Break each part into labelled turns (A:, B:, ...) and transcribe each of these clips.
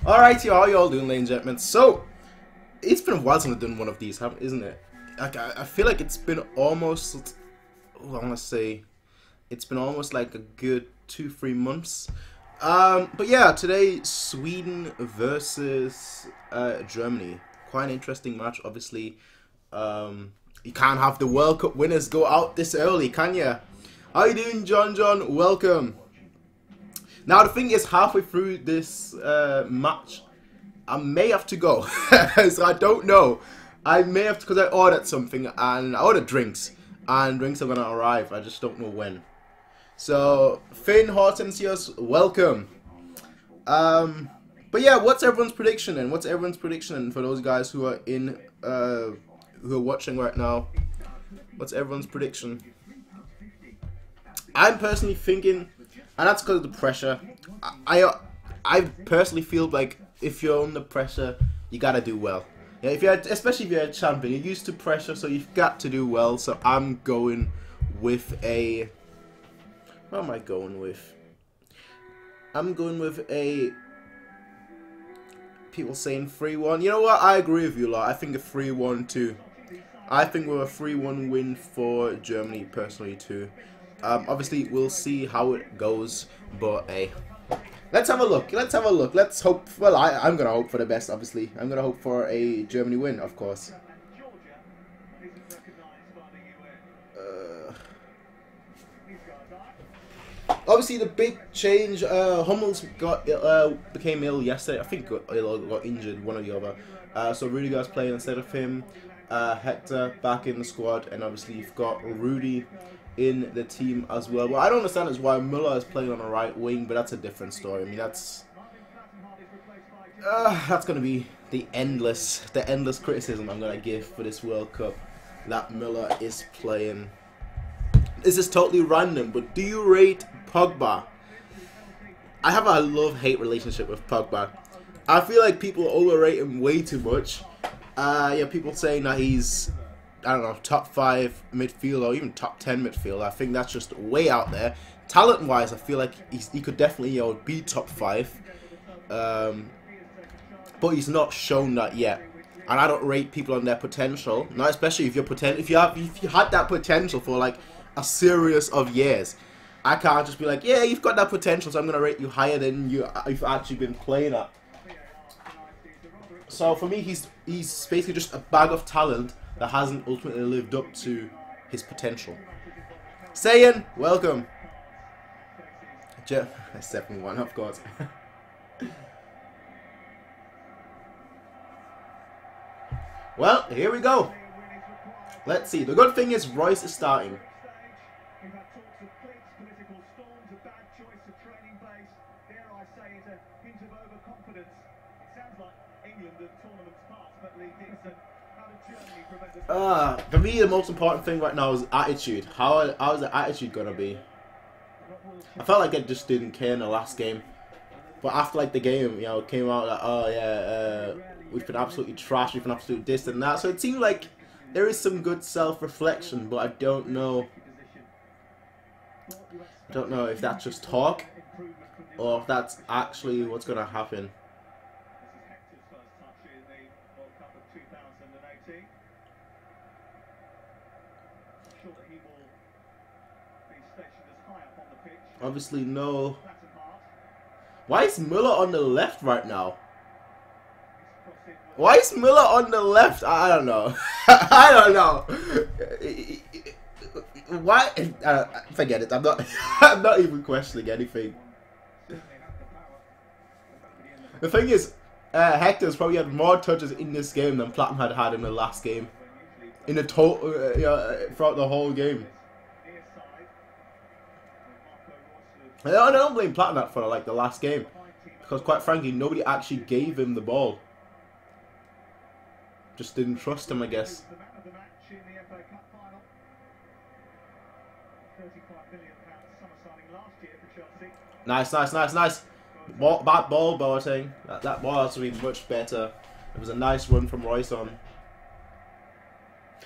A: Alrighty, how y'all doing, ladies and gentlemen? So, it's been a while since I've done one of these, isn't it? Like, I feel like it's been almost, I want to say, it's been almost like a good 2-3 months. But yeah, today, Sweden versus Germany. Quite an interesting match, obviously. You can't have the World Cup winners go out this early, can ya? How you doing, John? Welcome. Now the thing is, halfway through this match, I may have to go. So I don't know. I may have to, because I ordered something, and I ordered drinks, and drinks are gonna arrive. I just don't know when. So Finn, Hortensius, welcome. But yeah, what's everyone's prediction? And what's everyone's prediction for those guys who are in, who are watching right now? What's everyone's prediction? I'm personally thinking. And that's because of the pressure. I personally feel like if you're under pressure, you gotta do well. Yeah, if you're, especially if you're a champion, you're used to pressure, so you've got to do well. So I'm going with a. What am I going with? I'm going with a. People saying 3-1. You know what? I agree with you lot. I think a 3-1 too. I think we're a 3-1 win for Germany personally too. Obviously, we'll see how it goes, but hey, let's have a look. Let's hope. Well, I'm gonna hope for the best. Obviously, I'm gonna hope for a Germany win, of course. Obviously, the big change. Hummels became ill yesterday. I think got injured, one or the other. So Rudiger's playing instead of him. Hector back in the squad, and obviously you've got Rudy in the team as well. What I don't understand is why Müller is playing on the right wing, but that's a different story. I mean, that's gonna be the endless criticism I'm gonna give for this World Cup that Müller is playing. This is totally random, but do you rate Pogba? I have a love-hate relationship with Pogba. I feel like people overrate him way too much. Yeah, people saying that he's, I don't know, top 5 midfield or even top 10 midfield. I think that's just way out there. Talent-wise, I feel like he could definitely be top 5. But he's not shown that yet. And I don't rate people on their potential. Not especially if if you had that potential for like a series of years. I can't just be like, yeah, you've got that potential, so I'm gonna rate you higher than you've actually been playing at. So for me, he's basically just a bag of talent that hasn't ultimately lived up to his potential. Sayan, welcome. 7-1, of course. Well, here we go. Let's see. The good thing is Royce is starting. For me, the most important thing right now is attitude. How is the attitude gonna be? I felt like I just didn't care in the last game, but after like the game, you know, it came out like, oh yeah, we've been absolutely trash, we've been absolutely this and that. So it seemed like there is some good self-reflection, but I don't know. I don't know if that's just talk or if that's actually what's gonna happen. Obviously, no. Why is Müller on the left right now? Why is Müller on the left? I don't know. I don't know. Why? Forget it. I'm not. I'm not even questioning anything. The thing is, Hector's probably had more touches in this game than Platten had in the last game. In the total, throughout the whole game. I don't blame Platten for like the last game, because quite frankly, nobody actually gave him the ball. Just didn't trust him, I guess. Nice. Bad ball, Boateng. That ball has to be much better. It was a nice run from Royce on.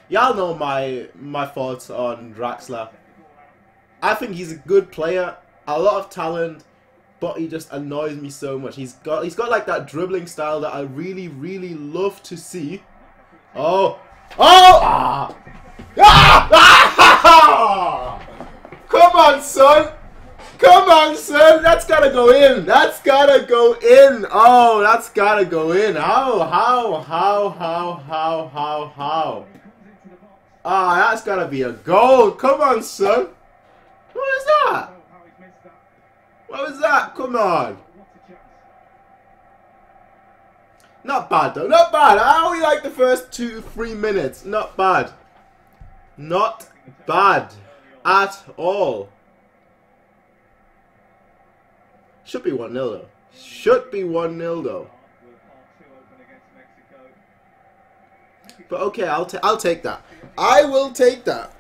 A: Y'all know my thoughts on Draxler. I think he's a good player, a lot of talent, but he just annoys me so much. He's got like that dribbling style that I really, really love to see. Oh! Oh! Ah! Ah! Ah! Come on, son! Come on, son! That's gotta go in! That's gotta go in! Oh, that's gotta go in! How? Ah, that's gotta be a goal! Come on, son! What is that? What was that? Come on! Not bad though, not bad! I only like the first 2-3 minutes. Not bad. Not bad at all. Should be 1-0 though. Should be 1-0 though. But okay, I'll take that. I will take that.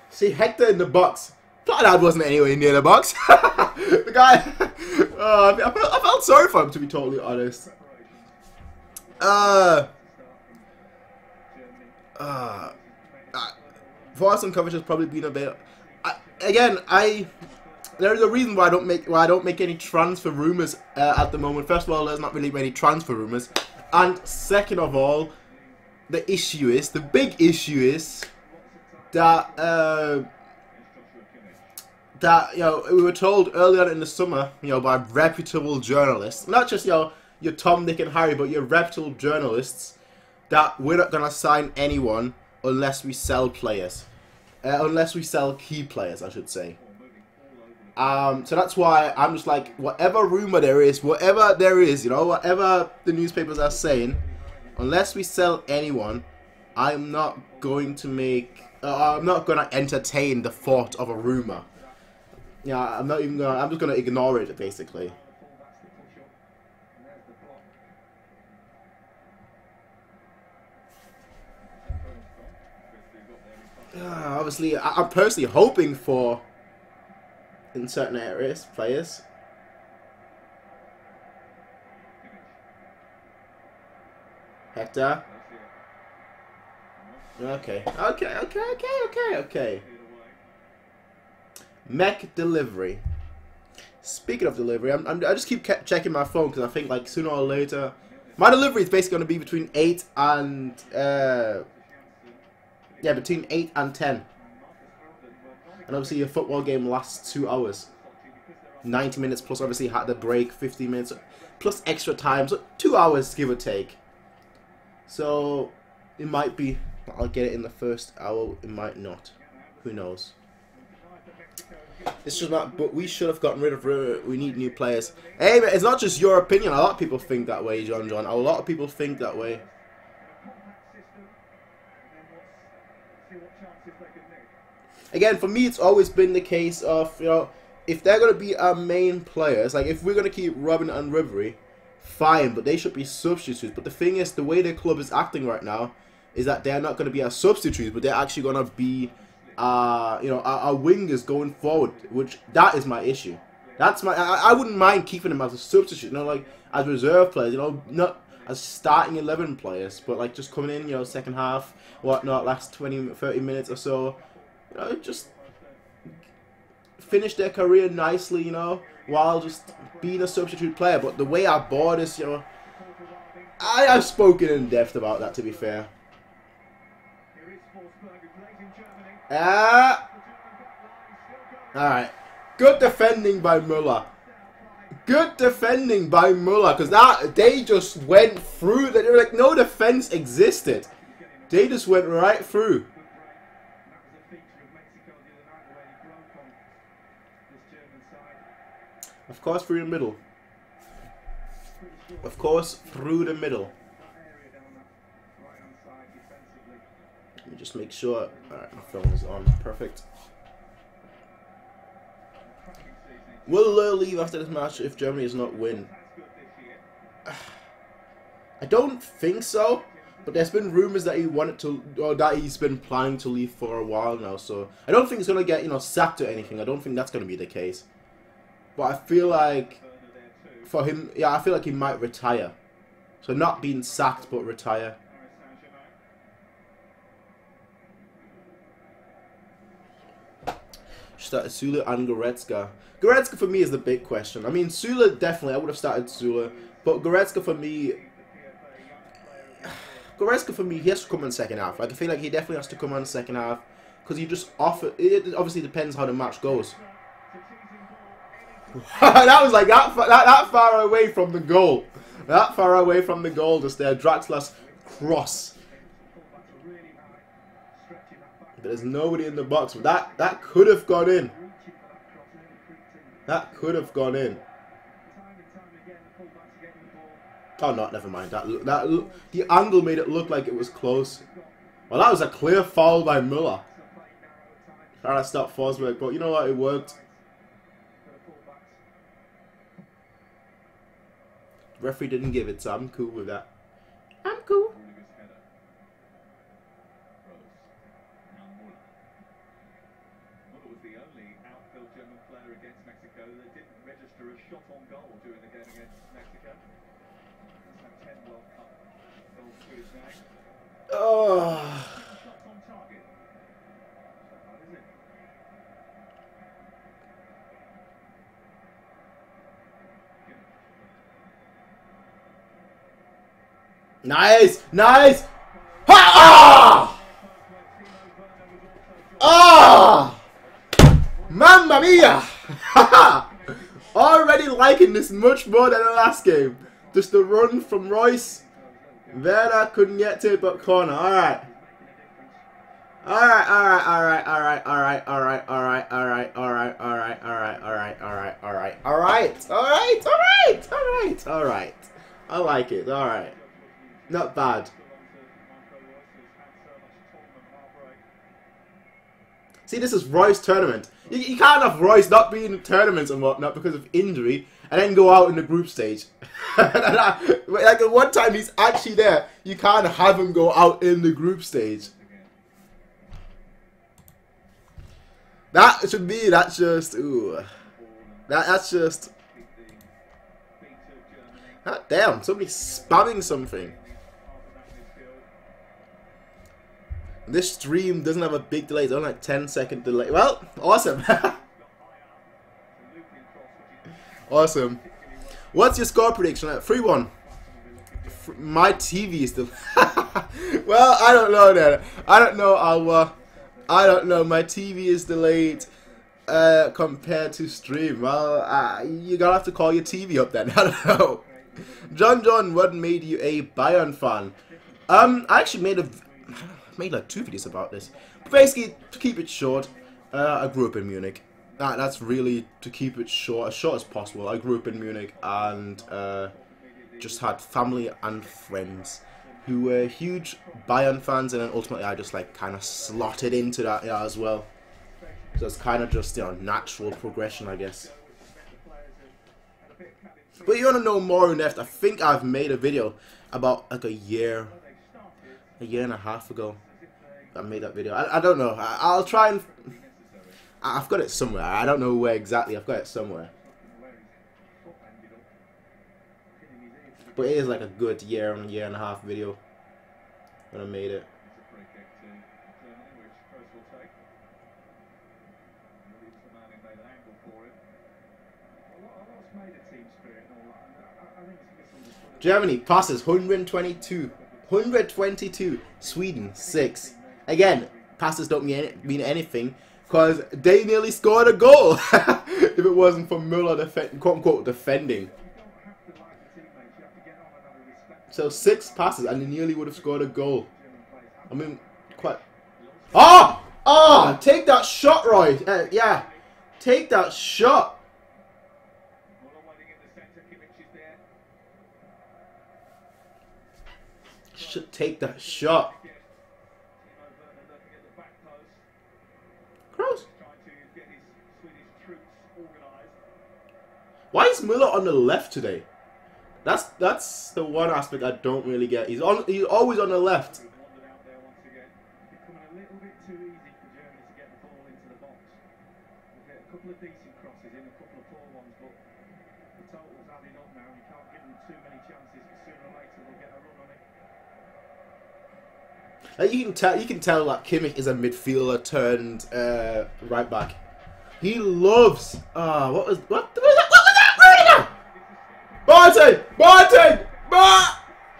A: See, Hector in the box. Thought that wasn't anywhere near the box. The guy. I felt sorry for him, to be totally honest. Boston coverage has probably been a bit. There's a reason why I don't make any transfer rumors at the moment. First of all, there's not really many transfer rumors, and second of all, the big issue is that we were told earlier in the summer, by reputable journalists, not just your Tom, Dick, and Harry, but your reputable journalists, that we're not gonna sign anyone unless we sell players. Unless we sell key players, I should say. So that's why I'm just like, whatever rumor there is, whatever the newspapers are saying, unless we sell anyone, I'm not going to entertain the thought of a rumor. I'm just gonna ignore it, basically. Obviously, I'm personally hoping for, in certain areas, players. Hector. Okay. Mech delivery. Speaking of delivery, I just keep checking my phone because I think like sooner or later, my delivery is basically going to be between 8 and between 8 and 10. And obviously a football game lasts 2 hours. 90 minutes plus obviously had the break, 15 minutes plus extra time, so 2 hours give or take. So it might be I'll get it in the first hour, it might not. Who knows? It's just not, but we should have gotten rid of we need new players. Hey, it's not just your opinion. A lot of people think that way, John. A lot of people think that way. Again, for me, it's always been the case of, if they're going to be our main players, like if we're going to keep Robin and Ribery, fine, but they should be substitutes. But the thing is, the way the club is acting right now is that they're not going to be our substitutes, but they're actually going to be, our wingers going forward, which that is my issue. That's my. I wouldn't mind keeping them as a substitute, like as reserve players, not as starting 11 players, but like just coming in, second half, whatnot, last 20, 30 minutes or so. Just finish their career nicely, while just being a substitute player. But the way our board is, I've spoken in depth about that, to be fair. Alright. Good defending by Müller. Good defending by Müller, because they just went through. They were like, no defense existed. They just went right through. Of course, through the middle. Of course, through the middle. Let me just make sure. Alright, my phone is on. Perfect. Will Löw leave after this match if Germany does not win? I don't think so. But there's been rumors that he wanted to, or that he's been planning to leave for a while now. So I don't think he's gonna get, sacked or anything. I don't think that's gonna be the case. But I feel like for him, I feel like he might retire. So not being sacked, but retire. Started Sula and Goretzka. Goretzka for me is the big question. I mean, Sula definitely, I would have started Sula. But Goretzka for me, he has to come in second half. Like, I feel like he definitely has to come on second half. Because he just offer. It obviously depends how the match goes. That was like that far away from the goal. That far away from the goal just there. Draxler's cross. But there's nobody in the box. But that could have gone in. That could have gone in. Oh no, never mind. The angle made it look like it was close. Well, that was a clear foul by Müller. Trying to stop Forsberg, but you know what? It worked. Referee didn't give it, so I'm cool with that. I'm cool.
B: Was the only outfield German player against Mexico that didn't register a shot on goal during the game against Mexico. He's had 10 World Cup goals to his name.
A: Oh.
B: Shots on target. What is it?
A: Nice! Nice! Ha! Ah! Ah! Mamma mia! Already liking this much more than the last game. Just the run from Royce. Werner couldn't get to it, but corner. Alright. Alright, alright, alright, alright, alright, alright, alright, alright, alright, alright, alright, alright, alright, alright, alright, alright, alright, alright, alright. I like it, alright. Not bad. See, this is Roy's tournament. You can't have Royce not be in tournaments and whatnot because of injury and then go out in the group stage. Like at one time he's actually there, you can't have him go out in the group stage. That, to me, that's just, ooh. That's just... God damn, somebody's spamming something. This stream doesn't have a big delay. It's only like 10-second delay. Well, awesome. Awesome. What's your score prediction? 3-1. My TV is still... Well, I don't know then. I don't know. I don't know. My TV is delayed compared to stream. Well, you're going to have to call your TV up then. I don't know. John, what made you a Bayern fan? I actually made like 2 videos about this. But basically, to keep it short, I grew up in Munich. That's really to keep it short, as short as possible. I grew up in Munich and just had family and friends who were huge Bayern fans, and then ultimately I just like kind of slotted into that as well. So it's kind of just, you know, natural progression, I guess. But you want to know more in depth? I think I've made a video about like a year and a half ago. I made that video. I don't know. I'll try and... I've got it somewhere. I don't know where exactly. I've got it somewhere. But it is like a good year and a half video when I made it. Germany passes 122. 122. Sweden 6. Again, passes don't mean anything because they nearly scored a goal if it wasn't for Müller quote unquote defending. So 6 passes and they nearly would have scored a goal. I mean, quite. Oh! Oh! Take that shot, Roy. Yeah, take that shot. Should take that shot. Gross. Why is Müller on the left today? That's the one aspect I don't really get. He's always on the left. You can tell that Kimmich is a midfielder turned right back. He loves. What was that? Barton! Barton!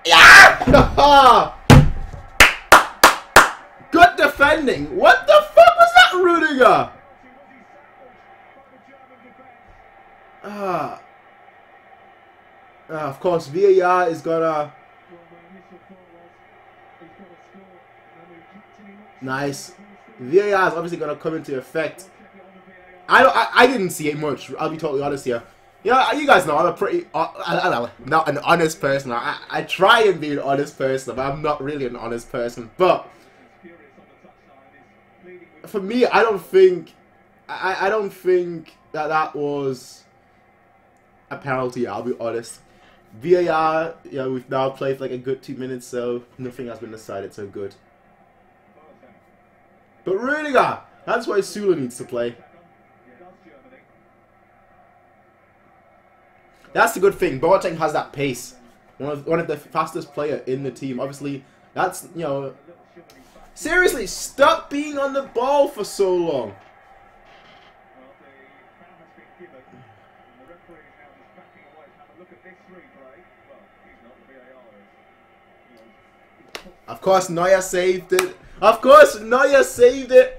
A: Yeah! Good defending. What the fuck was that, Rudiger? Of course, VAR is gonna. Nice. VAR is obviously gonna come into effect. I didn't see it much. I'll be totally honest here. Yeah, you guys know I'm a pretty not an honest person. I try and be an honest person, but I'm not really an honest person. But for me, I don't think that was a penalty. I'll be honest. VAR, yeah, we've now played for like a good 2 minutes, so nothing has been decided. So good. But Rudiger, that's why Sula needs to play. That's the good thing. Boateng has that pace. One of the fastest player in the team. Obviously, that's, you know. Seriously, stop being on the ball for so long. Of course, Neuer saved it. Of course, Neuer saved it.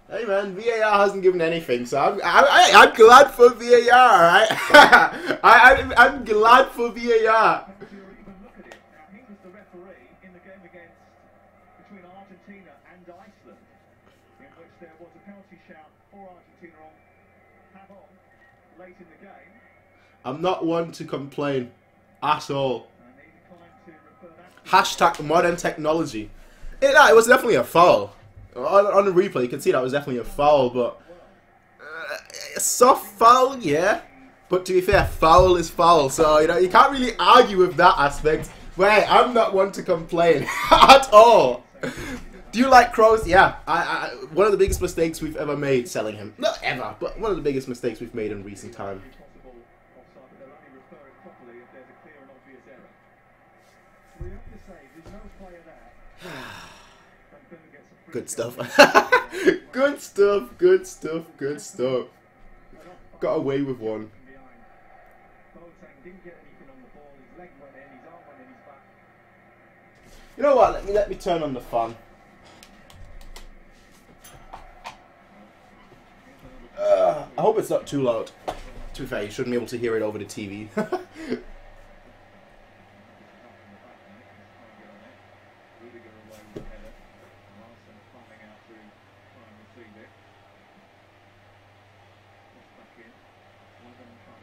A: Hey man, VAR hasn't given anything, so I'm glad for VAR, right? I'm glad for VAR.
B: He was the referee in the game between Argentina and Iceland, in which there was a penalty shout for Argentina on Pavon late in the game.
A: I'm not one to complain at all. Hashtag modern technology. It was definitely a foul. On the replay, you can see that was definitely a foul, but a soft foul, yeah. But to be fair, foul is foul, so you know you can't really argue with that aspect. But hey, I'm not one to complain at all. Do you like Kroos? Yeah, one of the biggest mistakes we've ever made selling him. Not ever, but one of the biggest mistakes we've made in recent time. Good stuff. Good stuff, good stuff, good stuff. Got away with one. You know what? Let me turn on the fan. I hope it's not too loud. To be fair, you shouldn't be able to hear it over the TV.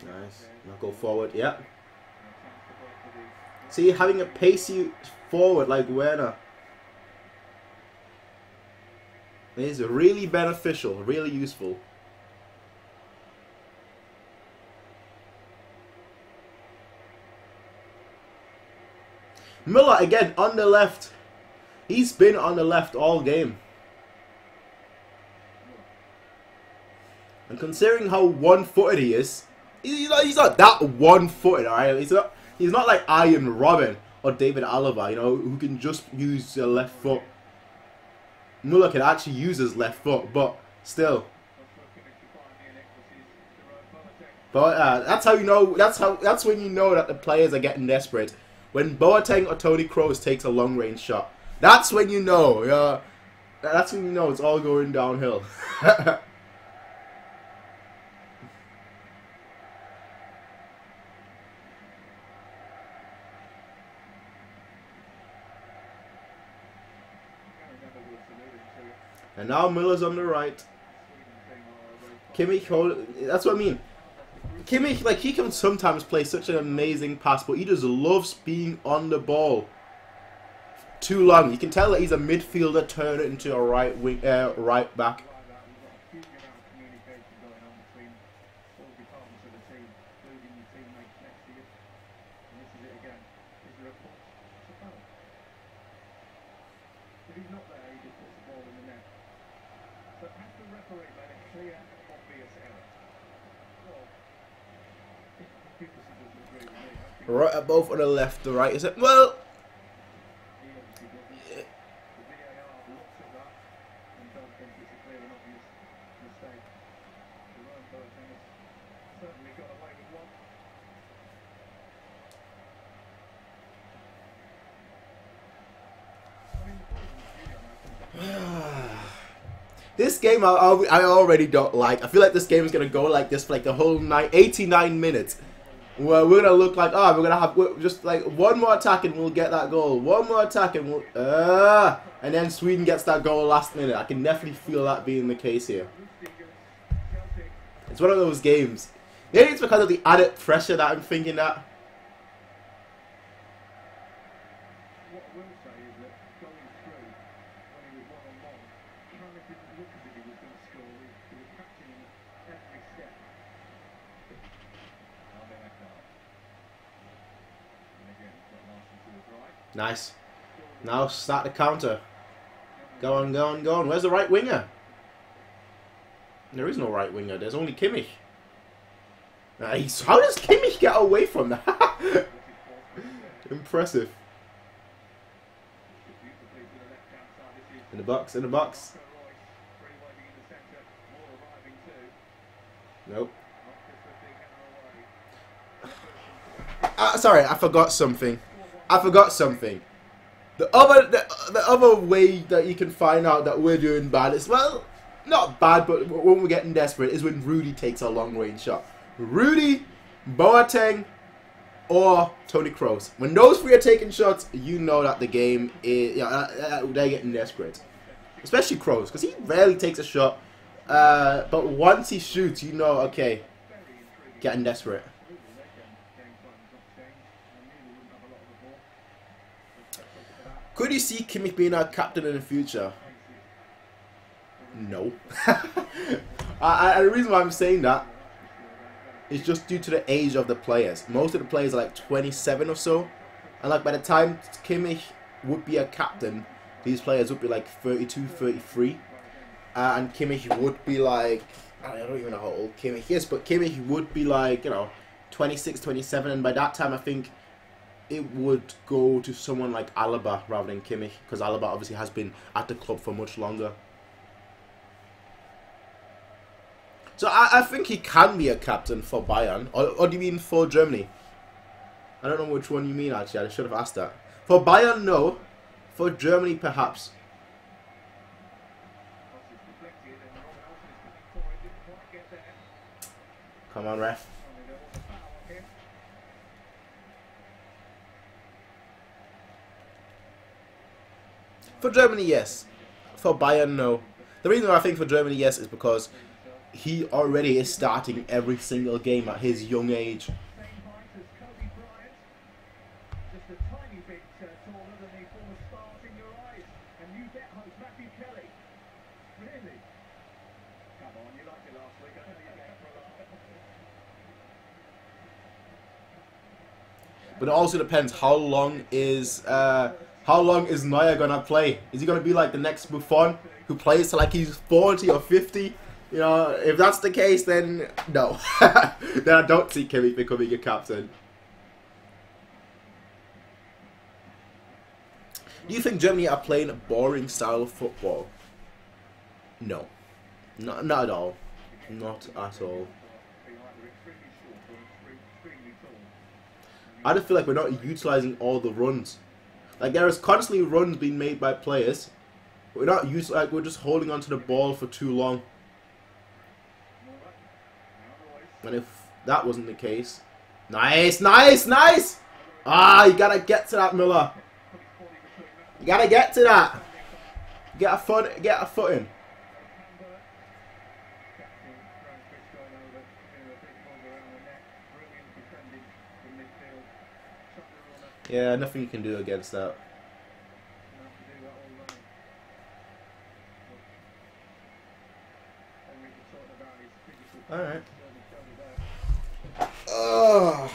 A: Nice. Now go forward. Yeah. See, having a pacey forward like Werner is really beneficial, really useful. Müller again on the left. He's been on the left all game. And considering how one-footed he is, he's not that one-footed, alright? He's not like Iron Robin or David Alaba, you know, who can just use their left foot. Müller can actually use his left foot, but still. But that's how you know. That's when you know that the players are getting desperate. When Boateng or Toni Kroos takes a long-range shot, that's when you know. That's when you know it's all going downhill. And now Miller's on the right. Kimmich, that's what I mean. Kimmich, like, he can sometimes play such an amazing pass, but he just loves being on the ball too long. You can tell that he's a midfielder turned into a right wing, right back. Right at both on the left, the right is it? Well, this game I already don't like. I feel like this game is gonna go like this for like the whole 89 minutes. Well, we're gonna look like, oh, we're gonna have just like one more attack and we'll get that goal. One more attack and we'll, and then Sweden gets that goal last minute. I can definitely feel that being the case here. It's one of those games. Maybe it's because of the added pressure that I'm thinking that. Nice. Now start the counter. Go on, go on, go on. Where's the right winger? There is no right winger. There's only Kimmich. Nice. How does Kimmich get away from that? Impressive. In the box, in the box. Nope. Sorry, I forgot something. The other way that you can find out that we're doing bad is, well, not bad, but when we're getting desperate is when Rudy takes a long range shot. Rudy, Boateng, or Toni Kroos. When those three are taking shots, you know that the game is, they're getting desperate. Especially Kroos, because he rarely takes a shot. But once he shoots, you know, okay, getting desperate. Could you see Kimmich being our captain in the future? No. And the reason why I'm saying that is just due to the age of the players. Most of the players are like 27 or so. And like by the time Kimmich would be a captain, these players would be like 32, 33. And Kimmich would be like, I don't even know how old Kimmich is, but Kimmich would be like, 26, 27. And by that time, I think it would go to someone like Alaba rather than Kimmich, because Alaba obviously has been at the club for much longer. So I think he can be a captain for Bayern. Or do you mean for Germany? I don't know which one you mean, actually. I should have asked that. For Bayern, no. For Germany, perhaps. Come on, ref. For Germany, yes. For Bayern, no. The reason why I think for Germany, yes, is because he already is starting every single game at his young age. But it also depends how long is Neuer gonna play? Is he gonna be like the next Buffon who plays till like he's 40 or 50? You know, if that's the case, then no. Then I don't see Kimmich becoming a captain. Do you think Germany are playing a boring style of football? No. Not at all. Not at all. I just feel like we're not utilising all the runs. Like there is constantly runs being made by players. We're not we're just holding onto the ball for too long. And if that wasn't the case, nice, nice, nice! Ah, you gotta get to that, Müller. You gotta get to that. Get a foot in. Yeah, nothing you can do against that. Alright. Oh.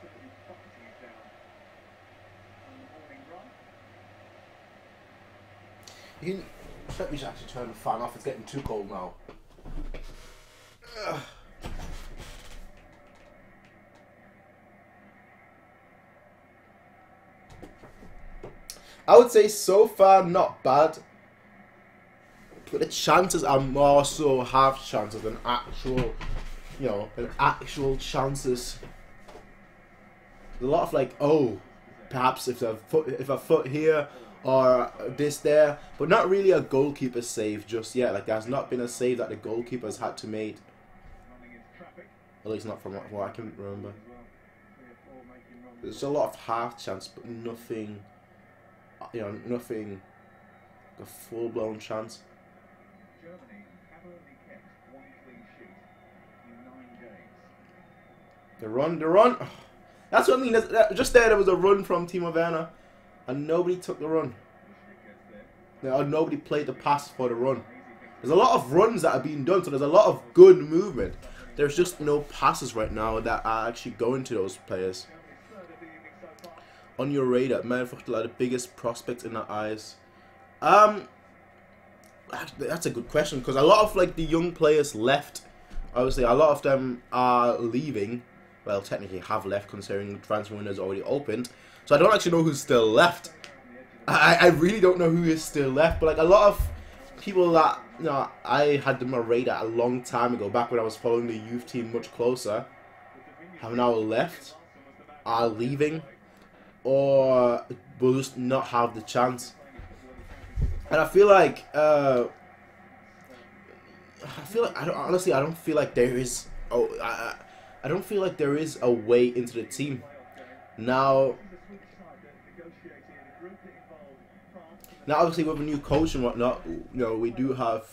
B: absolutely bucketing it down on the morning run.
A: You can, let me actually turn the fan off. It's getting too cold now. Ugh. I would say so far not bad, but the chances are more so half chances than actual, you know, than actual chances. There's a lot of like, oh, perhaps if a foot here or this there, but not really a goalkeeper save just yet. Like there's not been a save that the goalkeeper's had to make. At least not from what I can remember. There's a lot of half chance, but nothing. You know, nothing. A full-blown chance.
B: Germany have only kept one clean sheet in 9 games.
A: The run. Oh, that's what I mean. Just there was a run from Timo Werner, and nobody took the run. Nobody played the pass for the run. There's a lot of runs that are being done, so there's a lot of good movement. There's just no passes right now that are actually going to those players. On your radar, Midfield are the biggest prospects in our eyes. That's a good question because a lot of like the young players left. Obviously, a lot of them are leaving. Well, technically have left considering the transfer window is already opened. So I don't actually know who's still left. I really don't know who is still left. But like a lot of people that I had on my radar a long time ago, back when I was following the youth team much closer, have now left, are leaving, or will just not have the chance. And I feel like I don't feel like there is. I don't feel like there is a way into the team now. Now, obviously, with a new coach and whatnot, we do have,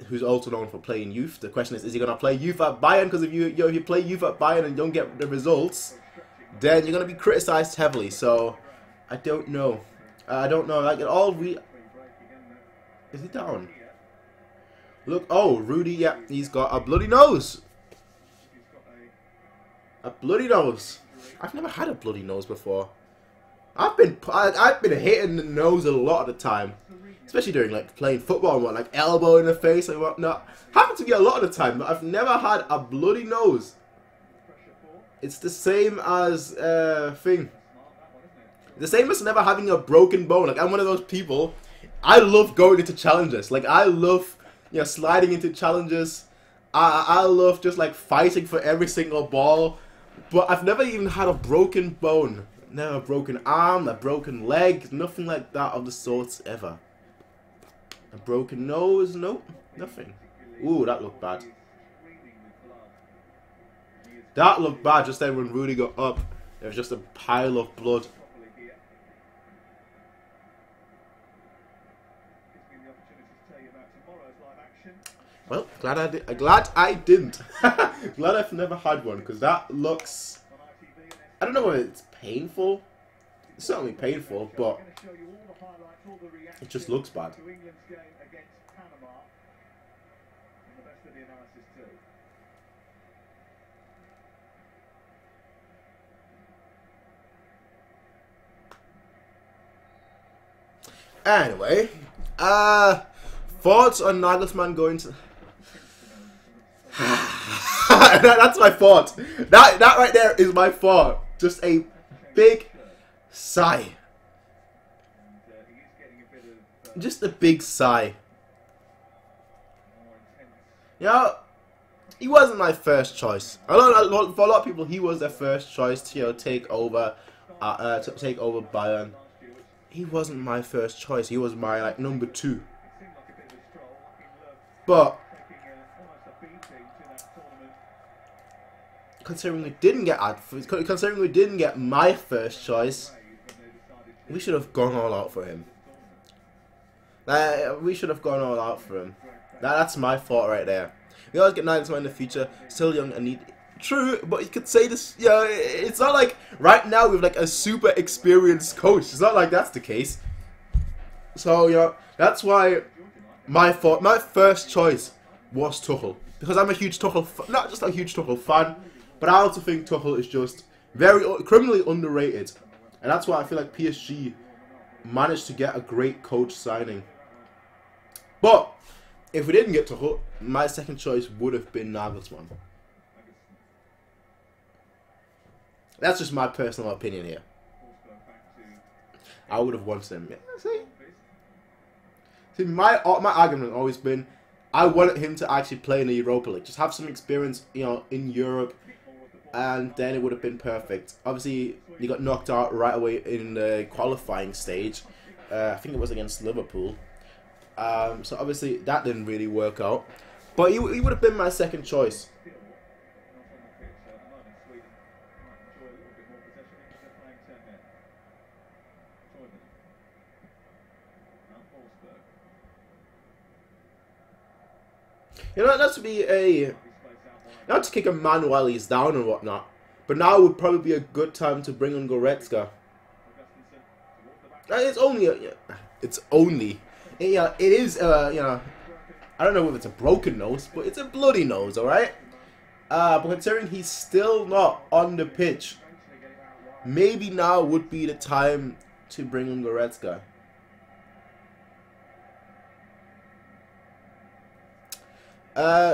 A: who's also known for playing youth. The question is he going to play youth at Bayern? Because if you play youth at Bayern and don't get the results, then you're going to be criticised heavily. So, I don't know. Like, it all is he down? Look, oh, Rudy, yeah, he's got a bloody nose. A bloody nose. I've never had a bloody nose before. I've been hitting the nose a lot of the time, especially during like playing football and what, like elbow in the face and whatnot. Happens to me a lot of the time, but I've never had a bloody nose. It's the same as the same as never having a broken bone. Like I'm one of those people. I love going into challenges. Like I love sliding into challenges. I love just like fighting for every single ball. But I've never even had a broken bone. Never a broken arm, a broken leg, nothing like that of the sorts ever. A broken nose, nope, nothing. Ooh, that looked bad. That looked bad just then when Rudy got up. There was just a pile of blood. Well, glad I didn't. Glad I've never had one, because that looks... I don't know if it's painful. It's certainly painful, but it just looks bad. Anyway, thoughts on Nagelsmann going to... That's my thought. That right there is my thought. Just a big sigh. Just a big sigh. He wasn't my first choice. For a lot of people, he was their first choice to take over Bayern. He wasn't my first choice. He was my number 2. But considering we didn't get my first choice, we should have gone all out for him. We should have gone all out for him. That's my thought right there. We always get Nagelsmann in the future, still young and need. True, but you could say this. It's not like right now we have like a super experienced coach. It's not like that's the case. So that's why my first choice was Tuchel, because I'm a huge Tuchel, not just a huge Tuchel fan, but But I also think Tuchel is just very criminally underrated. And that's why I feel like PSG managed to get a great coach signing. But if we didn't get Tuchel, my second choice would have been Nagelsmann. That's just my personal opinion here. I would have wanted him. Yeah, see, my argument has always been, I wanted him to actually play in the Europa League, just have some experience, you know, in Europe, and then it would have been perfect. Obviously, he got knocked out right away in the qualifying stage. I think it was against Liverpool. So obviously that didn't really work out, but he would have been my second choice. You know, that should be a... Not to kick a man while he's down and whatnot, but now would probably be a good time to bring on Goretzka. It's only... Yeah, it is, you know... I don't know if it's a broken nose, but it's a bloody nose, alright? But considering he's still not on the pitch, maybe now would be the time to bring on Goretzka.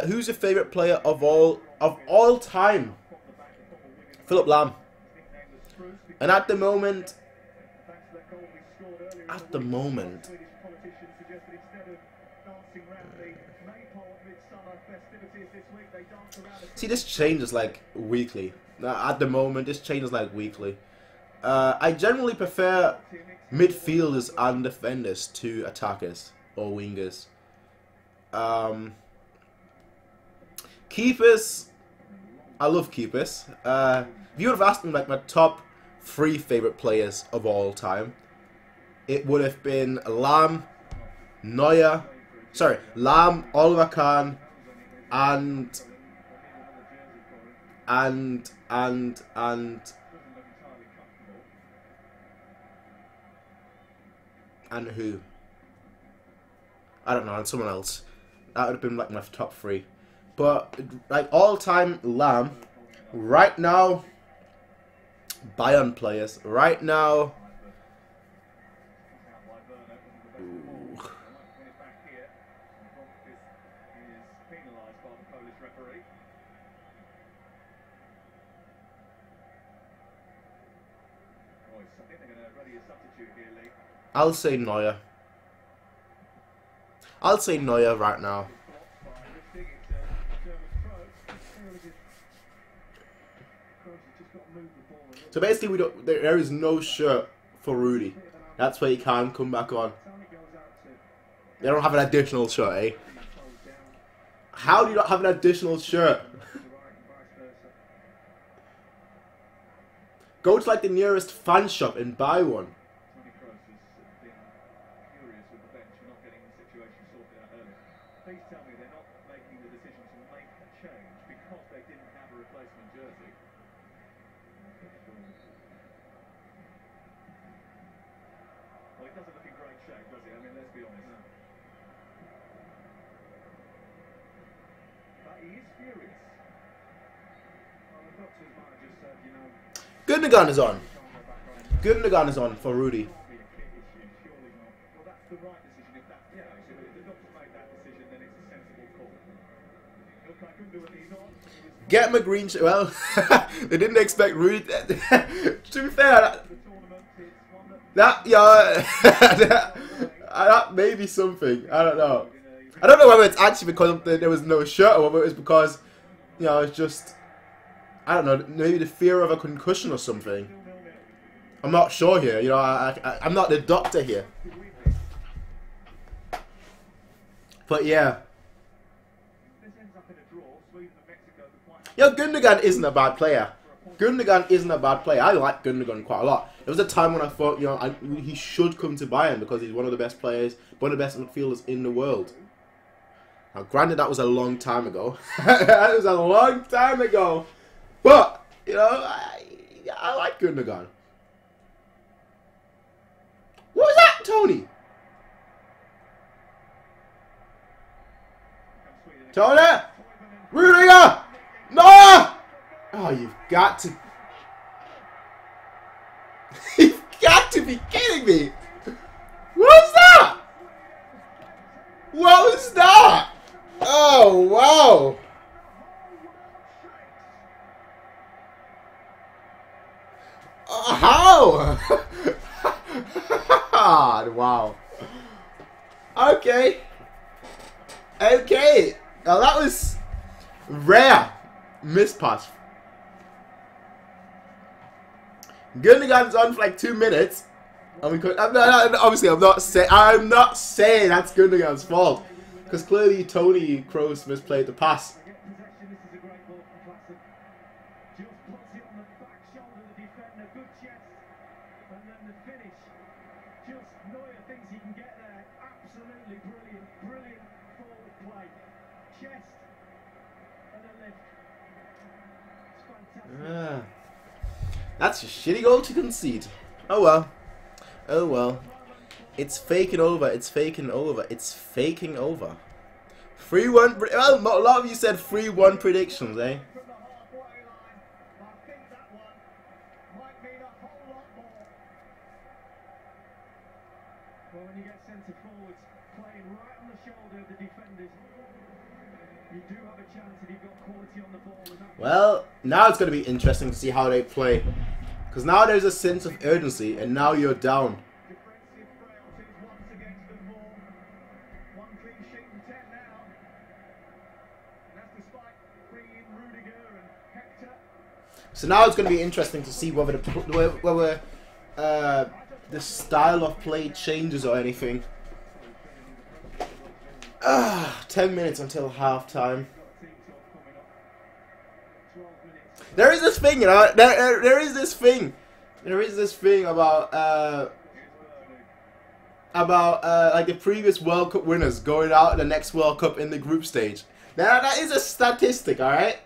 A: Who's your favorite player of all time? Philipp Lahm. And at the moment, see, this changes like weekly. At the moment, this changes like weekly. I generally prefer midfielders and defenders to attackers or wingers. Keepers, I love keepers. If you would have asked me like my top 3 favorite players of all time, it would have been Lahm, Oliver Kahn, and who? I don't know, and someone else. That would have been like my top 3. But like all time Lahm, right now Bayern players, right now I'll say Neuer. I'll say Neuer right now. So basically, there is no shirt for Rudy. That's why he can't come back on. They don't have an additional shirt, eh? How do you not have an additional shirt? Go to like the nearest fan shop and buy one. Please tell me they're not making the decision to make a change because they didn't have a replacement jersey. Well, it doesn't look in great shape, does it? I mean, let's be honest. No. But he is furious. Well, the doctor's manager said, you know... Gundogan is on. Gundogan is on for Rudy. Well, that's the right decision if that's the case. If the doctor made that decision, then it's a sensible call. Get him a green shirt. Well, they didn't expect Rudy. To be fair, that may be something. I don't know. I don't know whether it's actually because there was no shirt or whether it was because, you know, it's just, I don't know, maybe the fear of a concussion or something. I'm not sure here. You know, I'm not the doctor here. But yeah. Yo, Gundogan isn't a bad player. Gundogan isn't a bad player. I like Gundogan quite a lot. There was a time when I thought, you know, he should come to Bayern because he's one of the best players, one of the best midfielders in the world. Now, granted, that was a long time ago. That was a long time ago. But, you know, I like Gundogan. What was that, Tony? Tony! Rudiger! No! Oh, you've got to... You've got to be kidding me! What was that? What was that? Oh, wow! How? Wow. Okay. Okay. Now that was rare miss pass. Gundogan's on for like 2 minutes, and we could. Obviously, I'm not saying that's Gundogan's fault, because clearly Toni Kroos misplayed the pass. That's a shitty goal to concede. Oh well. Oh well. It's faking over. It's faking over. It's faking over. 3-1. Well, a lot of you said 3-1 predictions, eh?
B: Well, when you get centre forwards playing right on the shoulder of the defenders, you do have a chance if you've got quality on the ball.
A: Well, now it's going to be interesting to see how they play. Because now there's a sense of urgency, and now you're down. So now it's going to be interesting to see whether the style of play changes or anything. 10 minutes until halftime. There is this thing, you know. There is this thing. There is this thing about like the previous World Cup winners going out in the next World Cup in the group stage. Now that is a statistic, all right.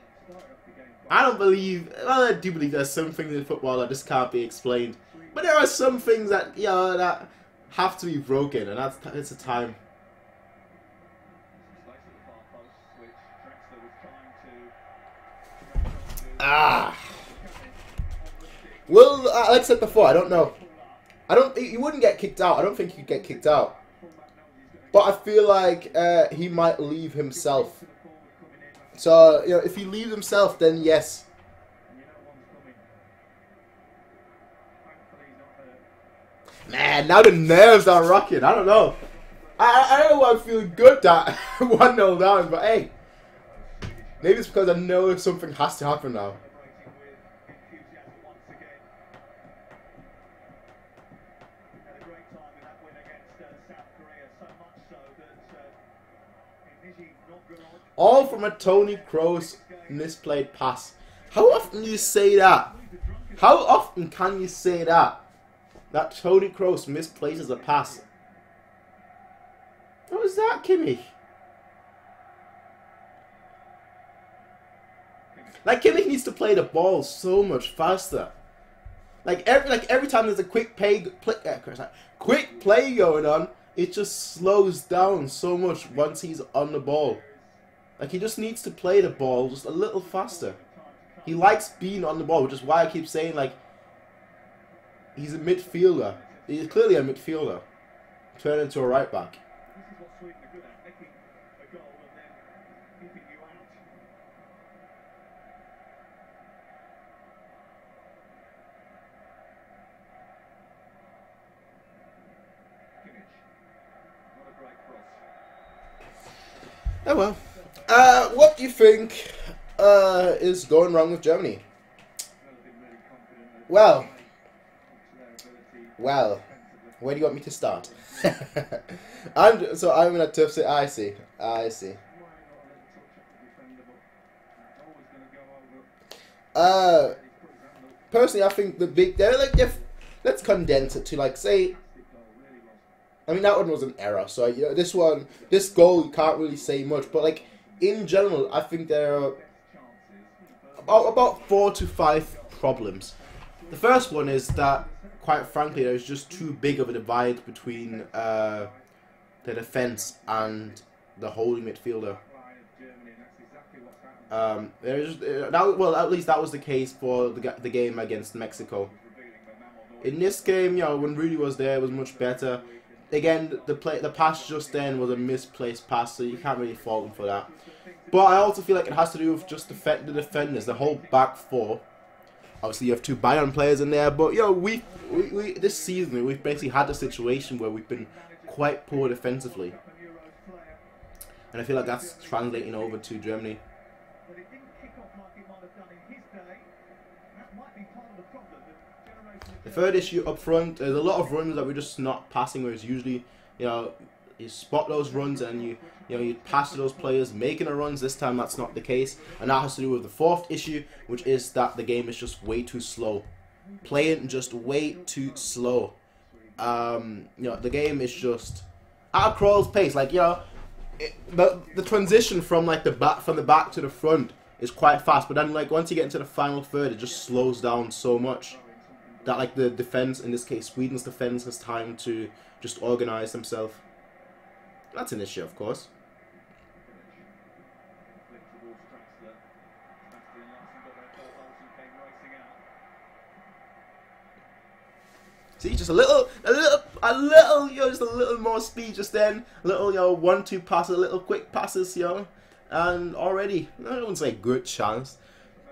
A: I don't believe. Well, I do believe there's some things in football that just can't be explained. But there are some things that that have to be broken, and it's a time. Well, like I said before, I don't know. He wouldn't get kicked out. I don't think he'd get kicked out. But I feel like he might leave himself. So, if he leaves himself, then yes. Man, now the nerves are rocking. I don't know. I don't know why I'm feeling good that 1-0 down, but hey. Maybe it's because I know something has to happen now. All from a Toni Kroos misplayed pass. How often do you say that? How often can you say that? That Toni Kroos misplaces a pass. What was that, Kimmich? Like, Kimmich needs to play the ball so much faster. Like every time there's a quick play going on, it just slows down so much once he's on the ball. Like, he just needs to play the ball just a little faster. He likes being on the ball, which is why I keep saying, like, he's a midfielder. He's clearly a midfielder. Turn into a right back. Oh well. What do you think is going wrong with Germany? Well, where do you want me to start? I'm in a tough situation. I see. Personally, I think let's condense it to, like, say. I mean, that one was an error, so this goal, you can't really say much. But, like, in general, I think there are about 4 to 5 problems. The first one is that, quite frankly, there's just too big of a divide between the defense and the holding midfielder. Well, at least that was the case for the game against Mexico. In this game, when Rudy was there, it was much better. Again, the pass just then was a misplaced pass, so you can't really fault him for that. But I also feel like it has to do with just the defenders, the whole back four. Obviously, you have two Bayern players in there, but we this season we've basically had a situation where we've been quite poor defensively, and I feel like that's translating over to Germany. The third issue up front, there's a lot of runs that we're just not passing, whereas usually, you spot those runs and you pass to those players making the runs. This time that's not the case, and that has to do with the fourth issue, which is that the game is just way too slow. Playing just way too slow. The game is just at a crawl's pace. Like the transition from the back to the front is quite fast, but then once you get into the final third, it just slows down so much that the defense, in this case Sweden's defense, has time to just organize themselves. That's an issue, of course. See, just a little, just a little more speed just then. A little, 1-2 passes, little quick passes, and already, I wouldn't say good chance.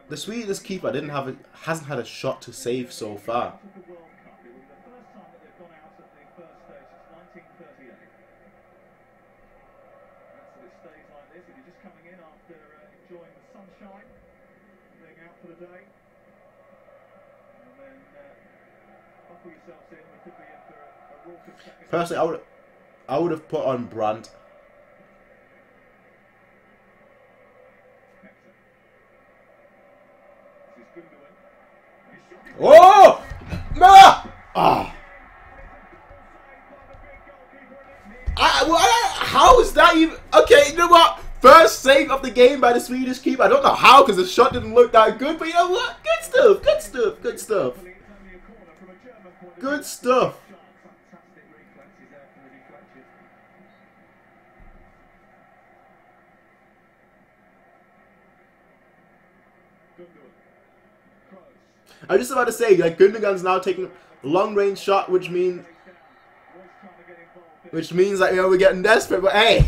A: The Swedish keeper hasn't had a shot to save so far. Personally, I would have put on Brandt. Oh! No! Oh. How is that even? Okay, you know what? First save of the game by the Swedish keeper. I don't know how, because the shot didn't look that good, but you know what? Good stuff, good stuff, good stuff. Good stuff. I was just about to say, Gundogan's now taking a long-range shot, which means that we're getting desperate. But hey,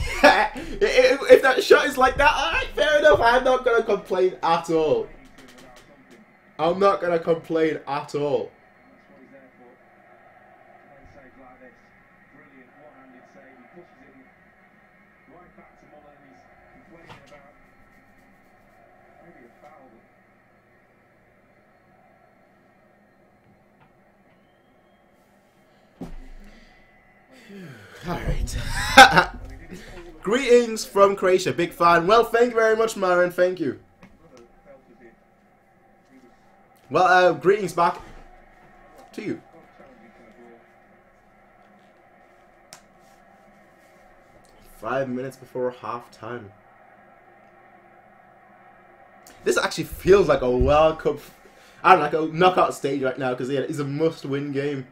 A: if that shot is like that, alright, fair enough. I'm not gonna complain at all. I'm not gonna complain at all. Alright. Greetings from Croatia, big fan. Well, thank you very much, Myron. Thank you. Well, greetings back to you. Five minutes before half time. This actually feels like a World Cup, I don't know, like a knockout stage right now, because it's a must-win game.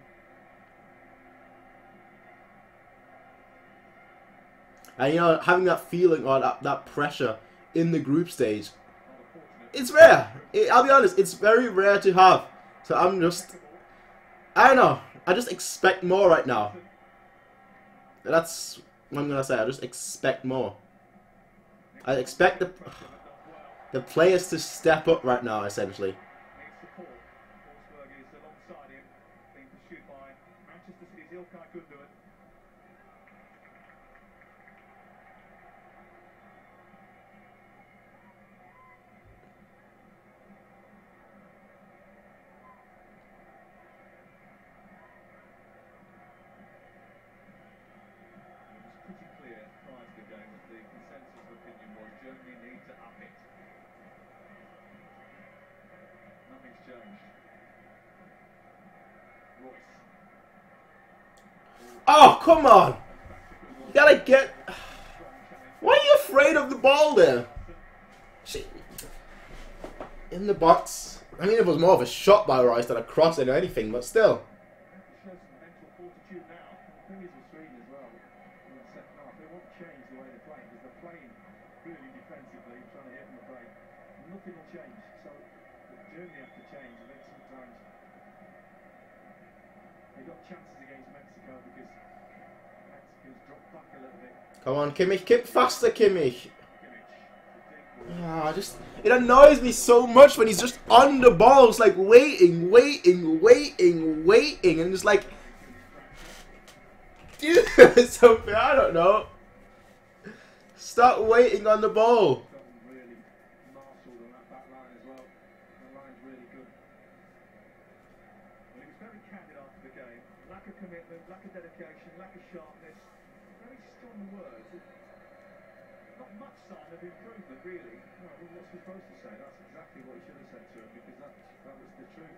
A: And having that feeling or that pressure in the group stage, it's rare. I'll be honest, it's very rare to have. So I don't know, I just expect more right now. That's what I'm gonna say. I just expect more. I expect the players to step up right now, essentially. Oh, come on! You gotta get... Why are you afraid of the ball there? In the box. I mean, it was more of a shot by Rice than a cross or anything, but still.
B: the second half. They won't change the way they're playing because they're playing really defensively, trying to hit from the break. Nothing will change. So the journey have to change. I think sometimes they got chances against Mexico because Mexico's dropped back a little bit.
A: Come on, Kimmich, kick faster, Kimmich. Just it annoys me so much when he's just on the ball, it's like waiting, and just like, dude, something I don't know. Stop waiting on the ball.
B: Really marshaled on that back line as well. The line's really good. But he was very candid after the game. Lack of commitment, lack of dedication, lack of sharpness. Very strong words. Not much sign of improvement, really. No, what's he supposed to say? That's exactly what he should have said to him because that was the truth.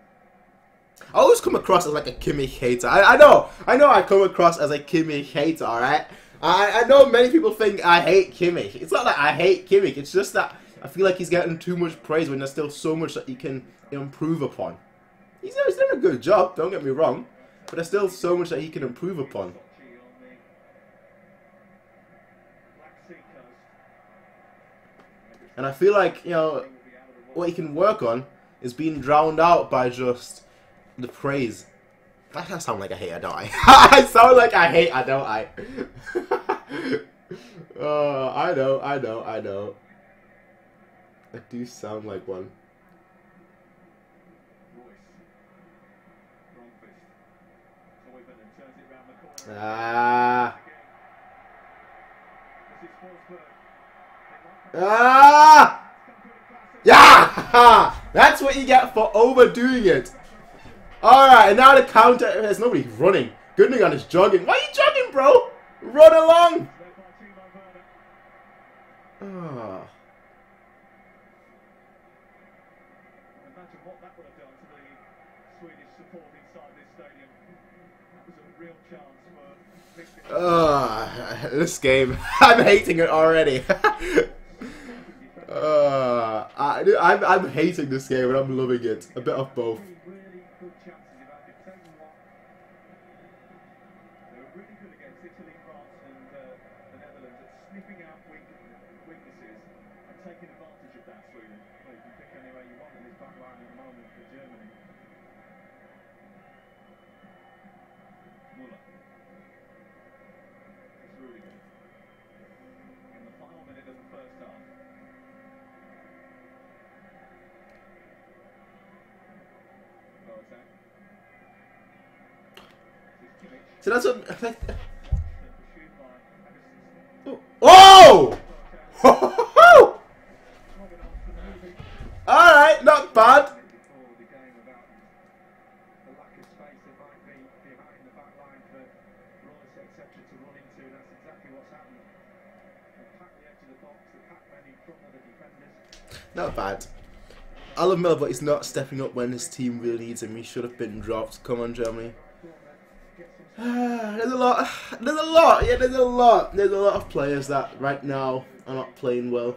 A: I always come across as like a Kimmich hater. I know I come across as a Kimmich hater, alright? I know many people think I hate Kimmich. It's not that I hate Kimmich, it's just that I feel like he's getting too much praise when there's still so much that he can improve upon. He's doing a good job, don't get me wrong, but there's still so much that he can improve upon. And I feel like, you know, what he can work on is being drowned out by just the praise. I sound like a hater, don't I? I sound like a hater, don't I? I know. I do sound like one. Yeah! That's what you get for overdoing it. Alright, and now the counter. There's nobody running. Gundogan is jogging. Why are you jogging, bro? Run along! Oh.
B: Imagine what that would have done to the Swedish support inside this stadium. That was a real chance for
A: This game. I'm hating it already. I'm hating this game and I'm loving it. A bit of both.
B: really good chances about it. Tell you what, they were really good against Italy, France and the Netherlands at sniffing out weaknesses and taking advantage of that, Sweden. Well, you can pick any way you want in this back line at the moment for Germany. Muller. It's really good. In the final minute of the first half.
A: So that's what. Oh! Alright, not bad. Not bad. I love Miller, but he's not stepping up when his team really needs him. He should have been dropped. Come on, Germany. There's a lot of players that right now are not playing well.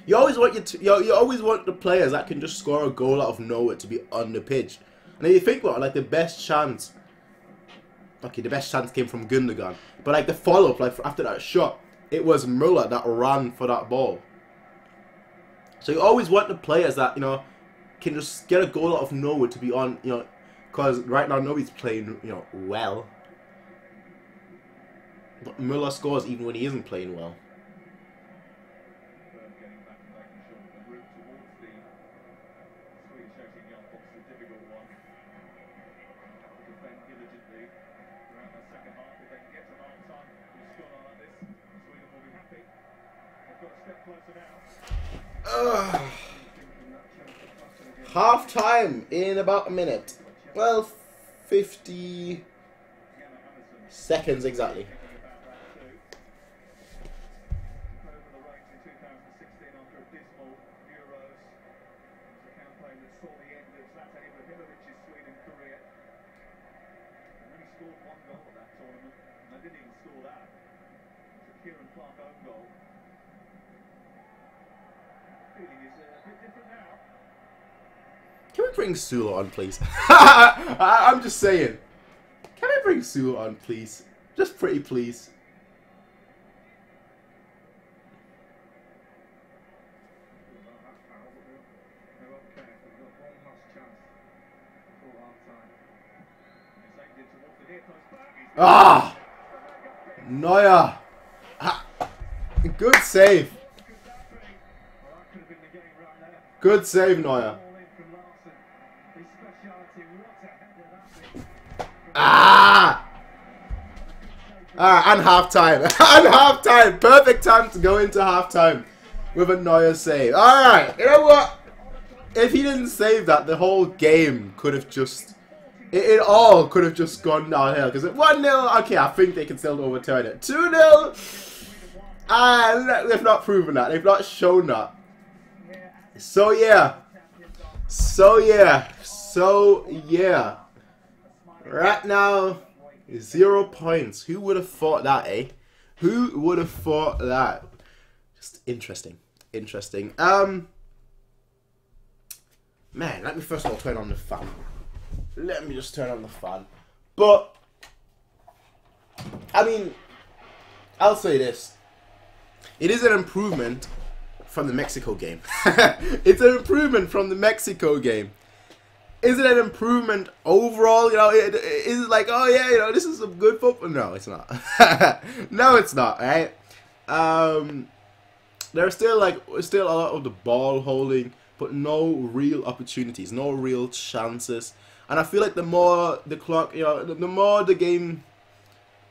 A: You always want you always want the players that can just score a goal out of nowhere to be on the pitch. And if you think about it, like the best chance, okay, the best chance came from Gundogan, but like the follow-up, like after that shot, it was Müller that ran for that ball. So you always want the players that, you know, can just get a goal out of nowhere to be on, you know. Because right now nobody's playing, you know, well. But Müller scores even when he isn't playing well. Half time in about a minute. Well, 50 seconds exactly. Can we bring Sula on, please? I'm just saying. Can we bring Sula on, please? Just pretty please. Ah! Neuer! Ah. Good save. Good save, Neuer. Ah! And half-time. And half-time. Perfect time to go into half-time with a Neuer save. Alright, you know what? If he didn't save that, the whole game could have just... It all could have just gone downhill. Because at 1-0, okay, I think they can still overturn it. 2-0, they've not proven that. They've not shown that. So, yeah. So, yeah. So, yeah. Right now, 0 points. Who would have thought that, eh? Who would have thought that? Just interesting. Interesting. Man, let me first of all turn on the fan. Let me just turn on the fan. But, I mean, I'll say this. It is an improvement from the Mexico game. It's an improvement from the Mexico game. Is it an improvement overall? You know, is it like, oh yeah, you know, this is some good football? No, it's not. No, it's not, right? There's still a lot of the ball holding, but no real opportunities, no real chances. And I feel like the more the clock, you know, the more the game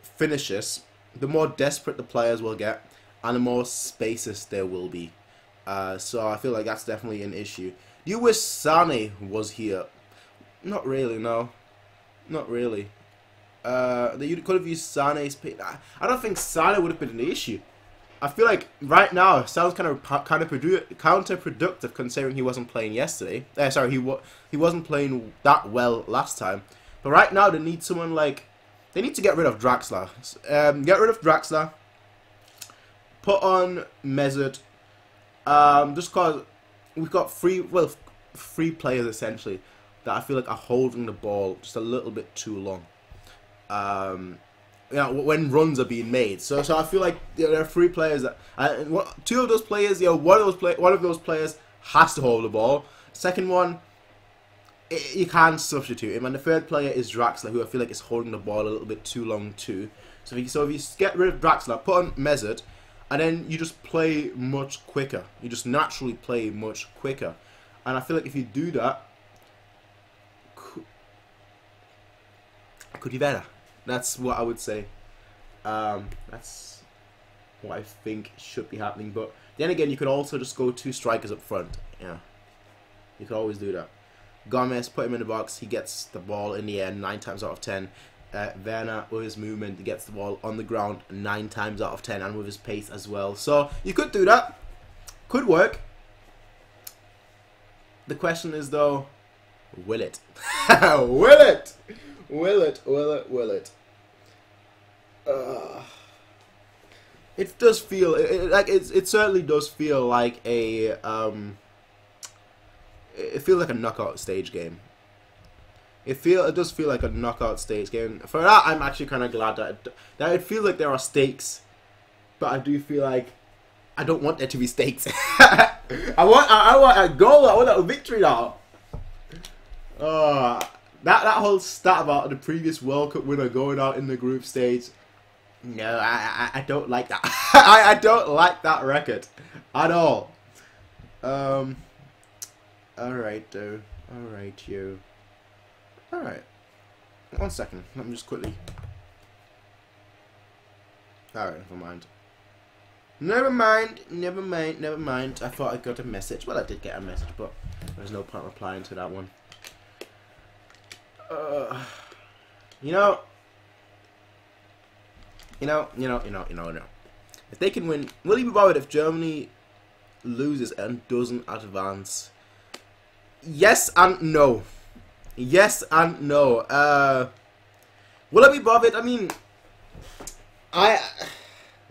A: finishes, the more desperate the players will get, and the more spaces there will be. So I feel like that's definitely an issue. Do you wish Sane was here? Not really, no. Not really. You could have used Sane's pick. I don't think Sane would have been an issue. I feel like right now it sounds kind of counterproductive considering he wasn't playing yesterday. Sorry, he wasn't playing that well last time. But right now they need someone like, they need to get rid of Draxler. Get rid of Draxler. Put on Mesut. Just cause we've got three players essentially that I feel like are holding the ball just a little bit too long. You know, when runs are being made, so I feel like, you know, there are 3 players that, two of those players, you know, one of those players has to hold the ball. Second one, you can't substitute him, and the third player is Draxler, who I feel like is holding the ball a little bit too long too. So if you get rid of Draxler, put on Mesut, and then you just play much quicker. You just naturally play much quicker, and I feel like if you do that, could be better. That's what I would say. That's what I think should be happening. But then again, you could also just go 2 strikers up front. Yeah, you could always do that. Gomez, put him in the box. He gets the ball in the air 9 times out of 10. Werner, with his movement, he gets the ball on the ground 9 times out of 10, and with his pace as well. So you could do that. Could work. The question is though, will it? Will it? Will it? Will it? Will it? It does feel it certainly does feel like a it feels like a knockout stage game. It does feel like a knockout stage game. For that, I'm actually kind of glad that it feels like there are stakes, but I do feel like I don't want there to be stakes. I want a goal. I want a victory now. That whole stat about the previous World Cup winner going out in the group stage, no, I don't like that. I don't like that record at all. Alright, though. Alright, you. Alright. 1 second. Let me just quickly. Alright, never mind. Never mind. Never mind. Never mind. I thought I got a message. Well, I did get a message, but there's no point replying to that one. You know. If they can win, will you be bothered if Germany loses and doesn't advance? Yes and no. Yes and no. Will I be bothered? I mean,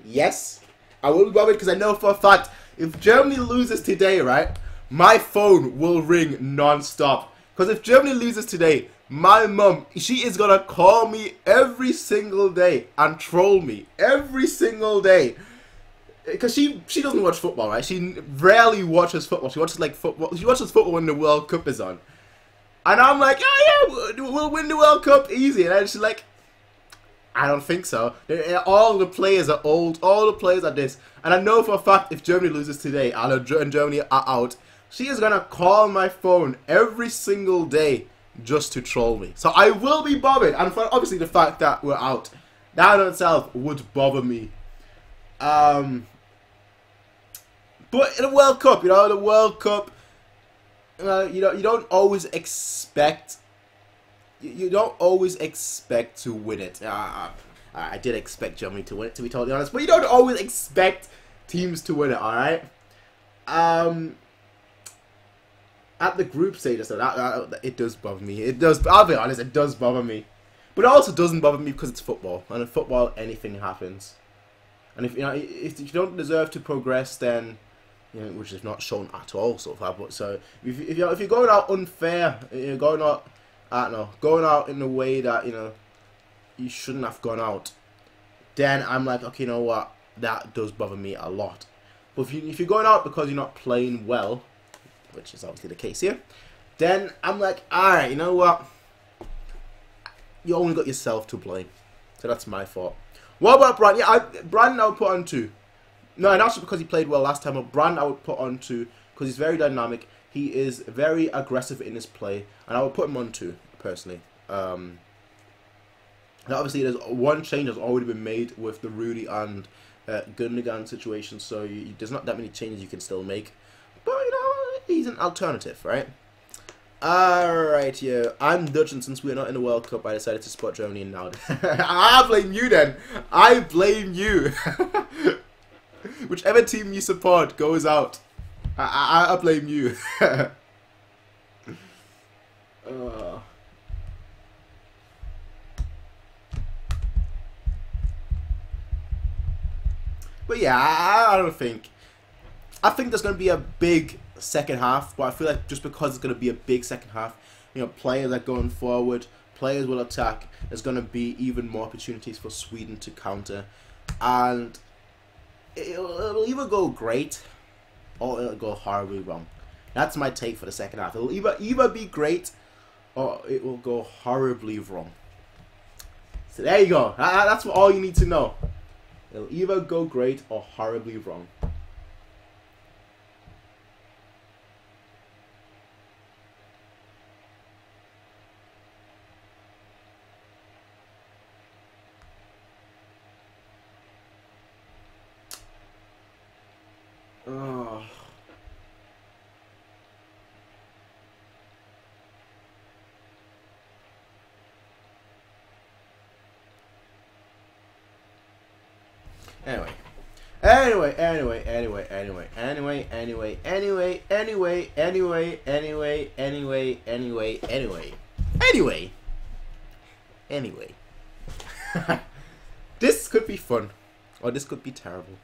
A: yes, I will be bothered because I know for a fact if Germany loses today, right, my phone will ring non-stop. Because if Germany loses today, my mum, she is going to call me every single day and troll me every single day. Because she doesn't watch football, right? She rarely watches football. She watches like football. She watches football when the World Cup is on. And I'm like, oh yeah, we'll win the World Cup easy. And then she's like, I don't think so. All the players are old. All the players are this. And I know for a fact if Germany loses today and Germany are out, she is going to call my phone every single day just to troll me. So I will be bothered. And for obviously the fact that we're out, that in itself would bother me. But in the World Cup, you know, the World Cup, you don't always expect. You don't always expect to win it. I did expect Germany to win it, to be totally honest, but you don't always expect teams to win it. All right. At the group stage, so that it does bother me. It does. I'll be honest, it does bother me. But it also doesn't bother me because it's football, and in football, anything happens. And if you don't deserve to progress, then which is not shown at all so far. But so if you're going out unfair, you're going out, I don't know, going out in a way that you shouldn't have gone out, then I'm like, okay, you know what, that does bother me a lot. But if you're going out because you're not playing well, which is obviously the case here, then I'm like, all right, you know what, you only got yourself to blame. So that's my fault. What about Brand? Yeah, Brand I would put on 2. No, not just because he played well last time, but Brand I would put on 2 because he's very dynamic. He is very aggressive in his play, and I would put him on 2 personally. Now obviously, there's one change that's already been made with the Rudy and Gundogan situation, so there's not that many changes you can still make. But he's an alternative, right? Alright, yeah. I'm Dutch, and since we're not in the World Cup, I decided to support Germany now. I blame you then. I blame you. Whichever team you support goes out. I blame you. But yeah, I don't think. I think there's going to be a big second half, but I feel like just because it's going to be a big second half, players are going forward, players will attack, there's going to be even more opportunities for Sweden to counter, and it'll either go great or it'll go horribly wrong. That's my take for the second half. It'll either be great or it will go horribly wrong. So there you go. That's all you need to know. It'll either go great or horribly wrong. Anyway, this could be fun, or this could be terrible.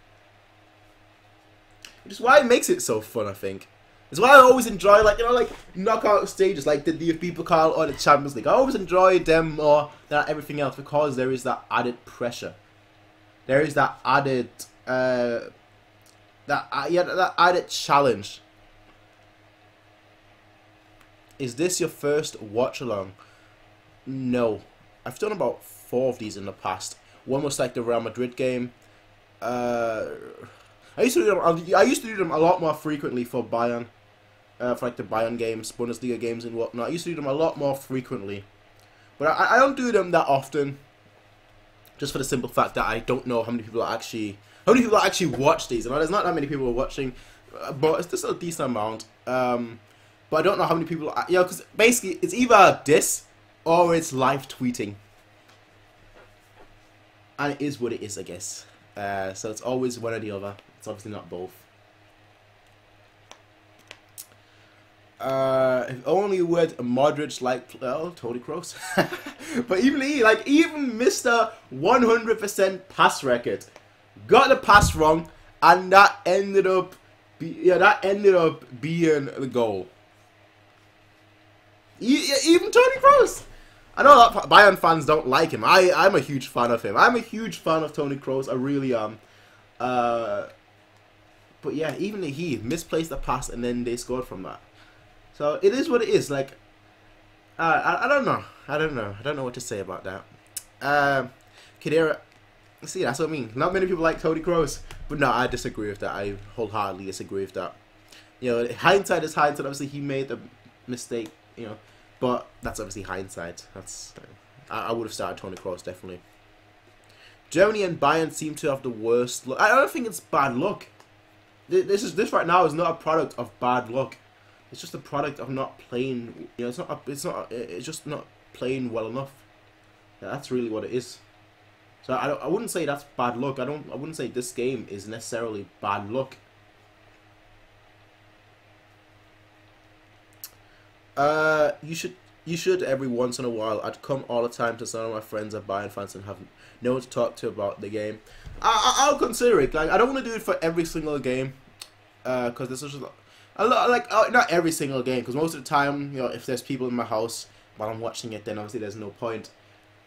A: Which is why it makes it so fun, I think. It's why I always enjoy, like knockout stages, like the people call or the Champions League. I always enjoy them more than everything else because there is that added pressure. There is that added, that added challenge. Is this your first watch along? No, I've done about 4 of these in the past. One was like the Real Madrid game. I used to do them a lot more frequently for Bayern, for like the Bayern games, Bundesliga games and whatnot. I used to do them a lot more frequently, but I don't do them that often. Just for the simple fact that I don't know how many people actually watch these. And there's not that many people watching, but it's just a decent amount. But I don't know how many people, because basically it's either this or it's live tweeting, and it is what it is, I guess. So it's always one or the other. It's obviously not both. If only with Modric Toni Kroos. But even Mr. 100% pass record got the pass wrong, and that ended up being the goal. Even Toni Kroos. I know that Bayern fans don't like him. I'm a huge fan of him. I'm a huge fan of Toni Kroos. I really am. But yeah, even he misplaced the pass and then they scored from that. So it is what it is. Like, I don't know. I don't know what to say about that. Khedira, see, that's what I mean. Not many people like Toni Kroos, but no, I disagree with that. I wholeheartedly disagree with that. You know, hindsight is hindsight. Obviously, he made a mistake. You know, but that's obviously hindsight. That's I would have started Toni Kroos definitely. Germany and Bayern seem to have the worst luck. I don't think it's bad luck. This right now is not a product of bad luck. It's just a product of not playing. You know, it's just not playing well enough. Yeah, that's really what it is. So I wouldn't say that's bad luck. I wouldn't say this game is necessarily bad luck. You should every once in a while. I'd come all the time to some of my friends at Bayern fans and have no one to talk to about the game. I'll consider it. Like, I don't want to do it for every single game, because this is just not every single game. Because most of the time, you know, if there's people in my house while I'm watching it, then obviously there's no point.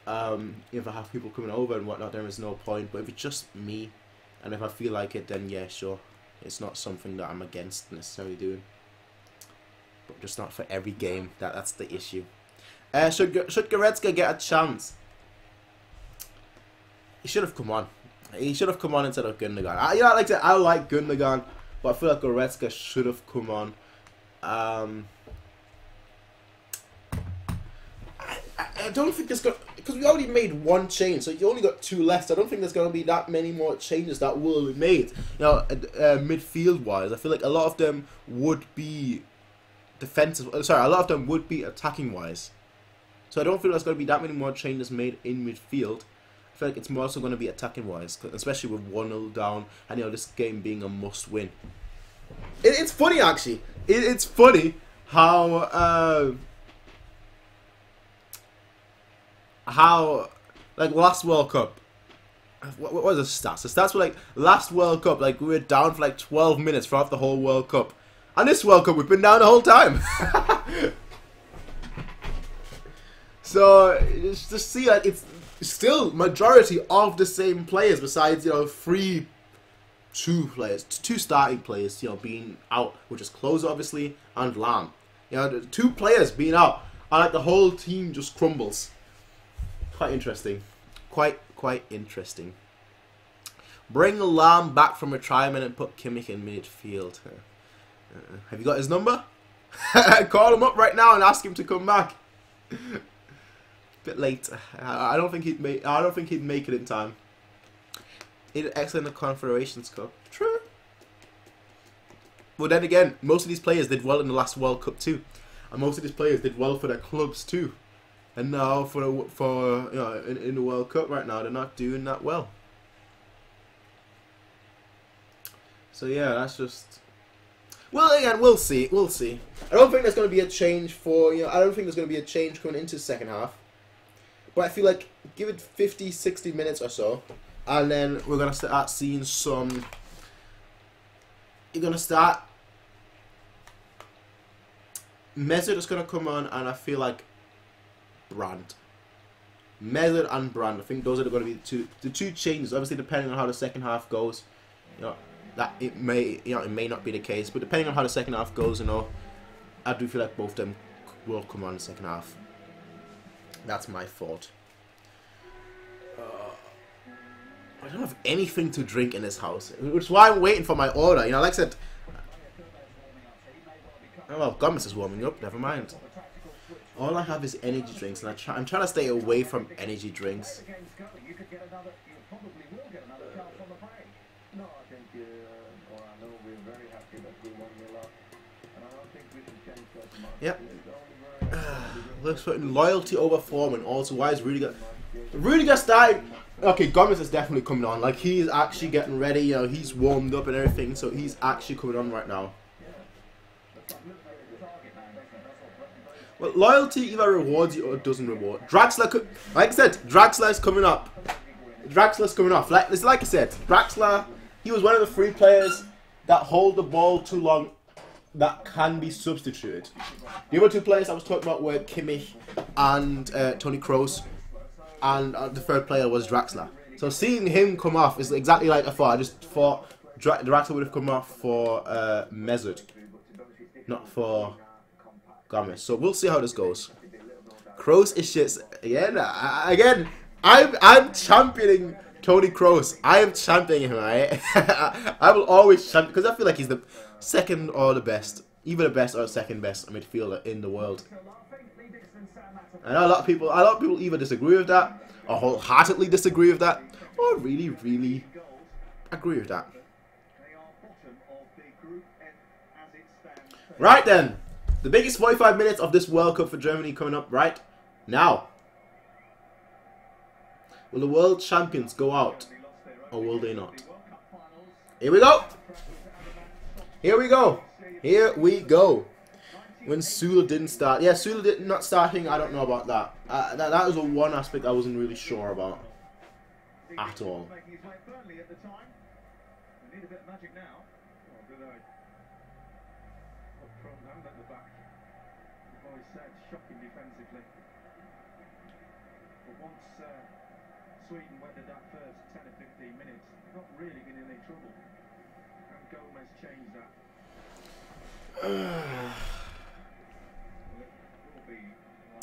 A: If I have people coming over and whatnot, there is no point. But if it's just me, and if I feel like it, then yeah, sure. It's not something that I'm against necessarily doing. But just not for every game. That's the issue. Should Goretzka get a chance? He should have come on. He should have come on instead of Gundogan. I like Gundogan, but I feel like Goretzka should have come on. I don't think there's because we already made one change, so you only got 2 left. I don't think there's gonna be that many more changes that will be made. You know, midfield wise, I feel like a lot of them would be defensive. Sorry, a lot of them would be attacking wise. So I don't feel there's going to be that many more changes made in midfield. I feel like it's more also going to be attacking wise, especially with 1-0 down, and you know, this game being a must win. It's funny actually. It's funny how like last World Cup. What was the stats? The stats were like last World Cup, like we were down for like 12 minutes throughout the whole World Cup. And this World Cup, we've been down the whole time. So, it's just see, like, it's still majority of the same players, besides, you know, two starting players, you know, being out, which is Klose, obviously, and Lahm. You know, the 2 players being out, and like the whole team just crumbles. Quite interesting. Quite interesting. Bring Lahm back from retirement and put Kimmich in midfield. Have you got his number? Call him up right now and ask him to come back. Bit late. I don't think he'd make it in time. He did excellent in the Confederations Cup. True. Well, then again, most of these players did well in the last World Cup too, and most of these players did well for their clubs too. And now for you know, in the World Cup right now, they're not doing that well. So yeah, that's just. Well, again, we'll see. We'll see. I don't think there's going to be a change for, you know, I don't think there's going to be a change coming into the second half. But I feel like, give it 50, 60 minutes or so, and then we're going to start seeing some, you're going to start, Mesut is going to come on, and I feel like Brandt. Mesut and Brandt, I think those are going to be the two changes, obviously depending on how the second half goes, you know. That it may not be the case, but depending on how the second half goes, you know, I do feel like both of them will come on in the second half. That's my thought. I don't have anything to drink in this house, which is why I'm waiting for my order. You know, like I said. Oh well, Gomez is warming up. Never mind. All I have is energy drinks, and I'm trying to stay away from energy drinks. Yep. Looks putting loyalty over form, and also why is Rudiger starting? Okay, Gomez is definitely coming on. Like, he's actually getting ready. You know, he's warmed up and everything, so he's actually coming on right now. Well, loyalty either rewards you or doesn't reward. Draxler, like I said, Draxler is coming up. Draxler's coming off. Like I said, Draxler, he was one of the 3 players that hold the ball too long that can be substituted. The other two players I was talking about were Kimmich and Toni Kroos, and the third player was Draxler. So seeing him come off is exactly like I thought. I just thought Draxler would have come off for Mesut, not for Gomez. So we'll see how this goes. Kroos is shit. Again, I'm championing Toni Kroos. I am championing him, right? I will always champion because I feel like he's the second or the best, either the best or the second best midfielder in the world. I know a lot of people either disagree with that, or wholeheartedly disagree with that, or really, really agree with that. Right then, the biggest 45 minutes of this World Cup for Germany coming up right now. Will the world champions go out, or will they not? Here we go. Here we go. Here we go. When Sula didn't start. Yeah, Sula not starting, I don't know about that. That was the one aspect I wasn't really sure about. At all.
B: Sweden weathered that first 10 or 15 minutes. They've not really been in any trouble. And Gomez changed that.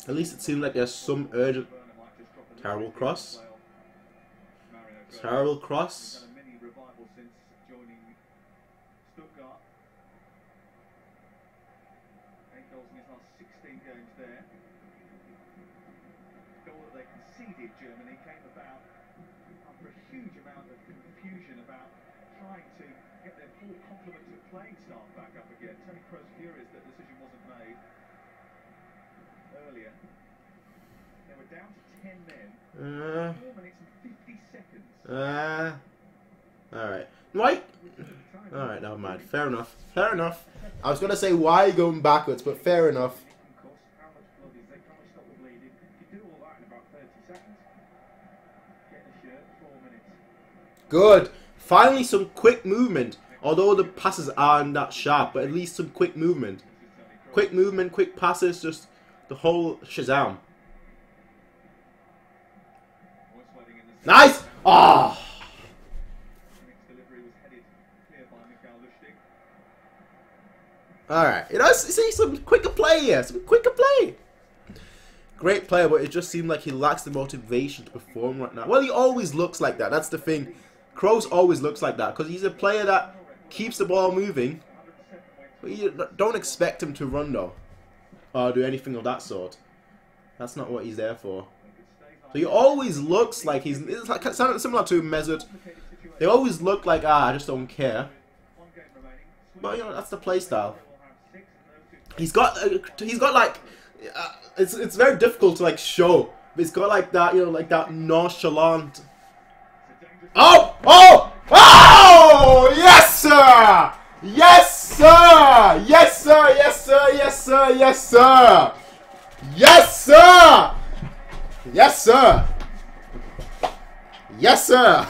A: At least it seemed like there's some urgent. Terrible cross. Terrible cross.
B: Germany came about after a huge amount of confusion about trying to get their full complement of playing staff back up again. Toni Kroos furious that the decision wasn't made earlier. They were down to 10 men. 4 minutes and 50 seconds.
A: Alright. Why? Alright, never mind. Fair enough. Fair enough. I was going to say why going backwards, but fair enough. Good. Finally some quick movement. Although the passes aren't that sharp, but at least some quick movement. Quick movement, quick passes, just the whole Shazam. Nice! Ah! Alright. You know, see some quicker play here. Some quicker play. Great player, but it just seemed like he lacks the motivation to perform right now. Well, he always looks like that. That's the thing. Kroos always looks like that because he's a player that keeps the ball moving. But you don't expect him to run though, or do anything of that sort. That's not what he's there for. So he always looks like it's like similar to Mesut. They always look like I just don't care. But you know that's the play style. He's got like it's very difficult to like show. But he's got like that like that nonchalant. Oh! Oh! Oh! Yes, sir! Yes, sir! Yes, sir! Yes, sir! Yes, sir! Yes, sir! Yes, sir! Yes, sir! Yes, sir!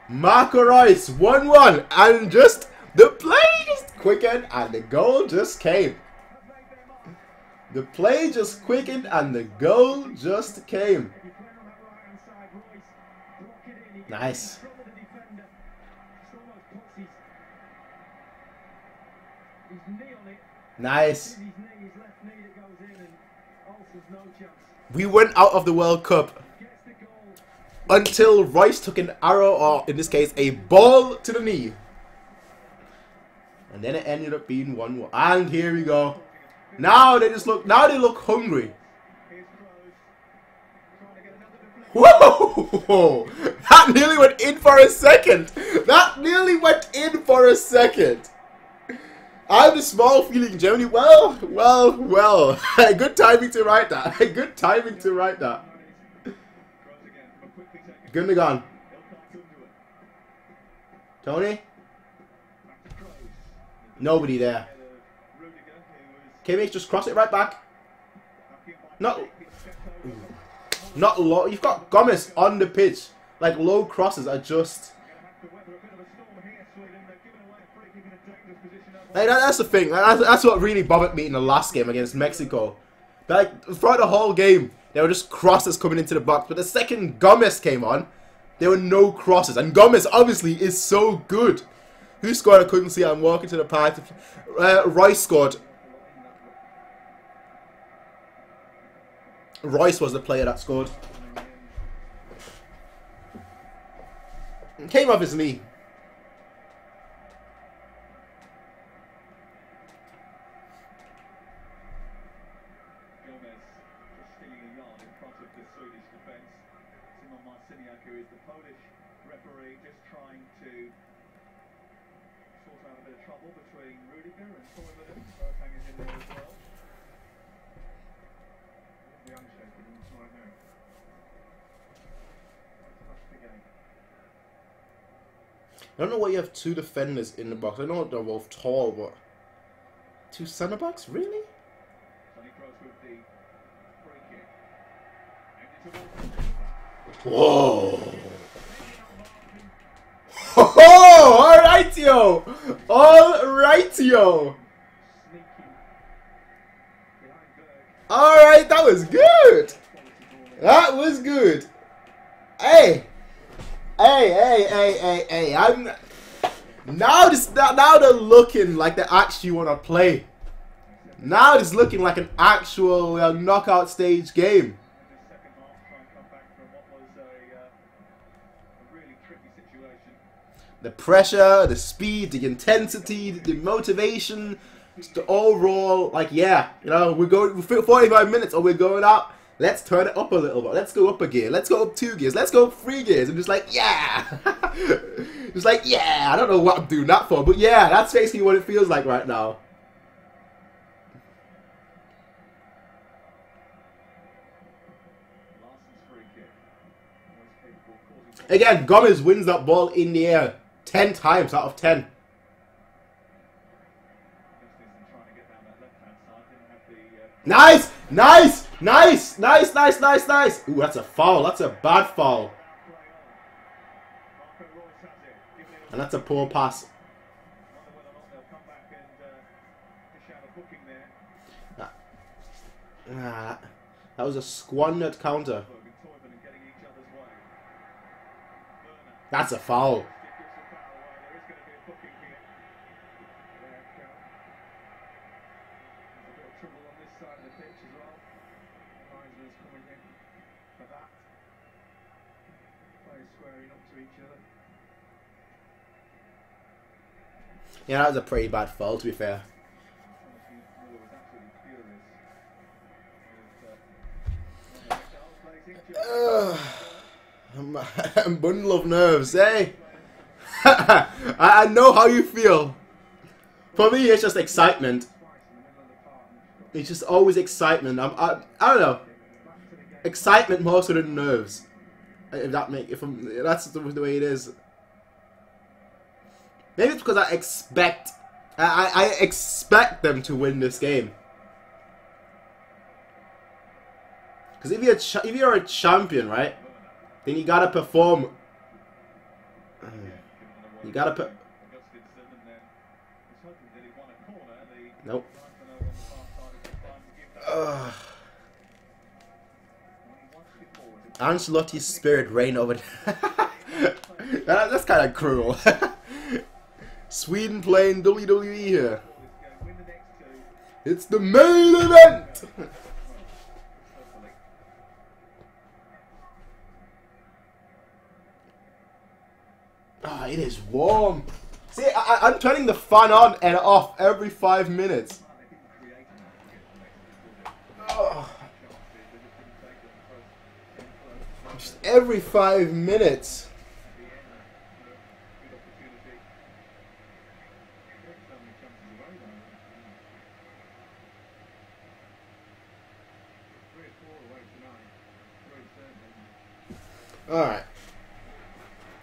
A: Marco Reus, 1-1, and just the play just quickened and the goal just came. The play just quickened and the goal just came. Nice. Nice. We went out of the World Cup until Rice took an arrow, or in this case, a ball to the knee. And then it ended up being 1-1. And here we go. Now they look hungry. Whoa! That nearly went in for a second. That nearly went in for a second. I have a small feeling Germany. Well. Good timing to write that. Good timing to write that. Gundogan. Tony. Nobody there. Kimmich just cross it right back. Not low. You've got Gomez on the pitch. Like low crosses are just. Like, that's the thing. That's what really bothered me in the last game against Mexico. Like, throughout the whole game, there were just crosses coming into the box. But the second Gomez came on, there were no crosses. And Gomez, obviously, is so good. Who scored? I couldn't see. I'm walking to the party. Royce scored. Royce was the player that scored. Came off his knee.
B: Is the Polish referee just trying to sort out a bit of trouble between Rudiger and Toivonen. Boateng is in there as well. The unshaken right now. That's the game.
A: I don't know why you have two defenders in the box. I know they're both tall, but two centre backs, really?
B: Sonny Kroos with the free kick. And it's a
A: Whoa! Oh, alright, yo! Alright, yo! Alright, that was good! That was good! Hey! Hey! Now they're looking like they actually want to play. Now it's looking like an actual knockout stage game. The pressure, the speed, the intensity, the motivation, just the overall, like, yeah, you know, we're going 45 minutes or we're going out, let's turn it up a little bit, let's go up a gear, let's go up 2 gears, let's go up 3 gears, I'm just like, yeah, just like, yeah, I don't know what I'm doing that for, but yeah, that's basically what it feels like right now. Again, Gomez wins that ball in the air 10 times out of 10. Nice! Nice! Nice! Nice! Nice! Nice! Nice! Ooh, that's a foul. That's a bad foul. And that's a poor pass. That was a squandered counter. That's a foul. Yeah, that was a pretty bad foul, to be fair. I'm bundle of nerves, eh? I know how you feel. For me, it's just excitement. It's just always excitement. I don't know. Excitement more so than nerves. If that's the way it is. Maybe it's because I expect them to win this game. Because if you're a champion, right, then you gotta perform. You gotta put. Nope. Ancelotti's spirit reign over. That's kind of cruel. Sweden playing WWE here. It's the main event. Ah, it is warm. See, I'm turning the fan on and off every 5 minutes. Oh. Just every 5 minutes.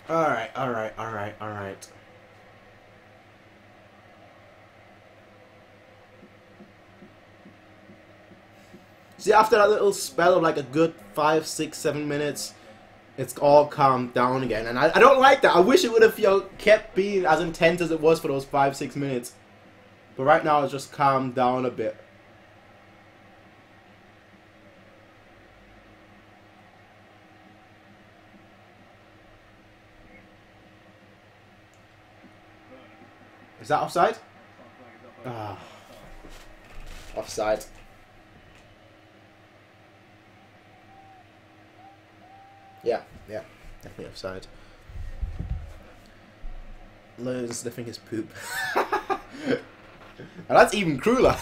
A: Alright. Alright. See, after that little spell of like a good 5, 6, 7 minutes, it's all calmed down again. And I don't like that. I wish it would have kept being as intense as it was for those 5, 6 minutes. But right now, it's just calmed down a bit. Is that offside? Ah, offside. Yeah, definitely offside. Learns sniffing his poop. And that's even crueler.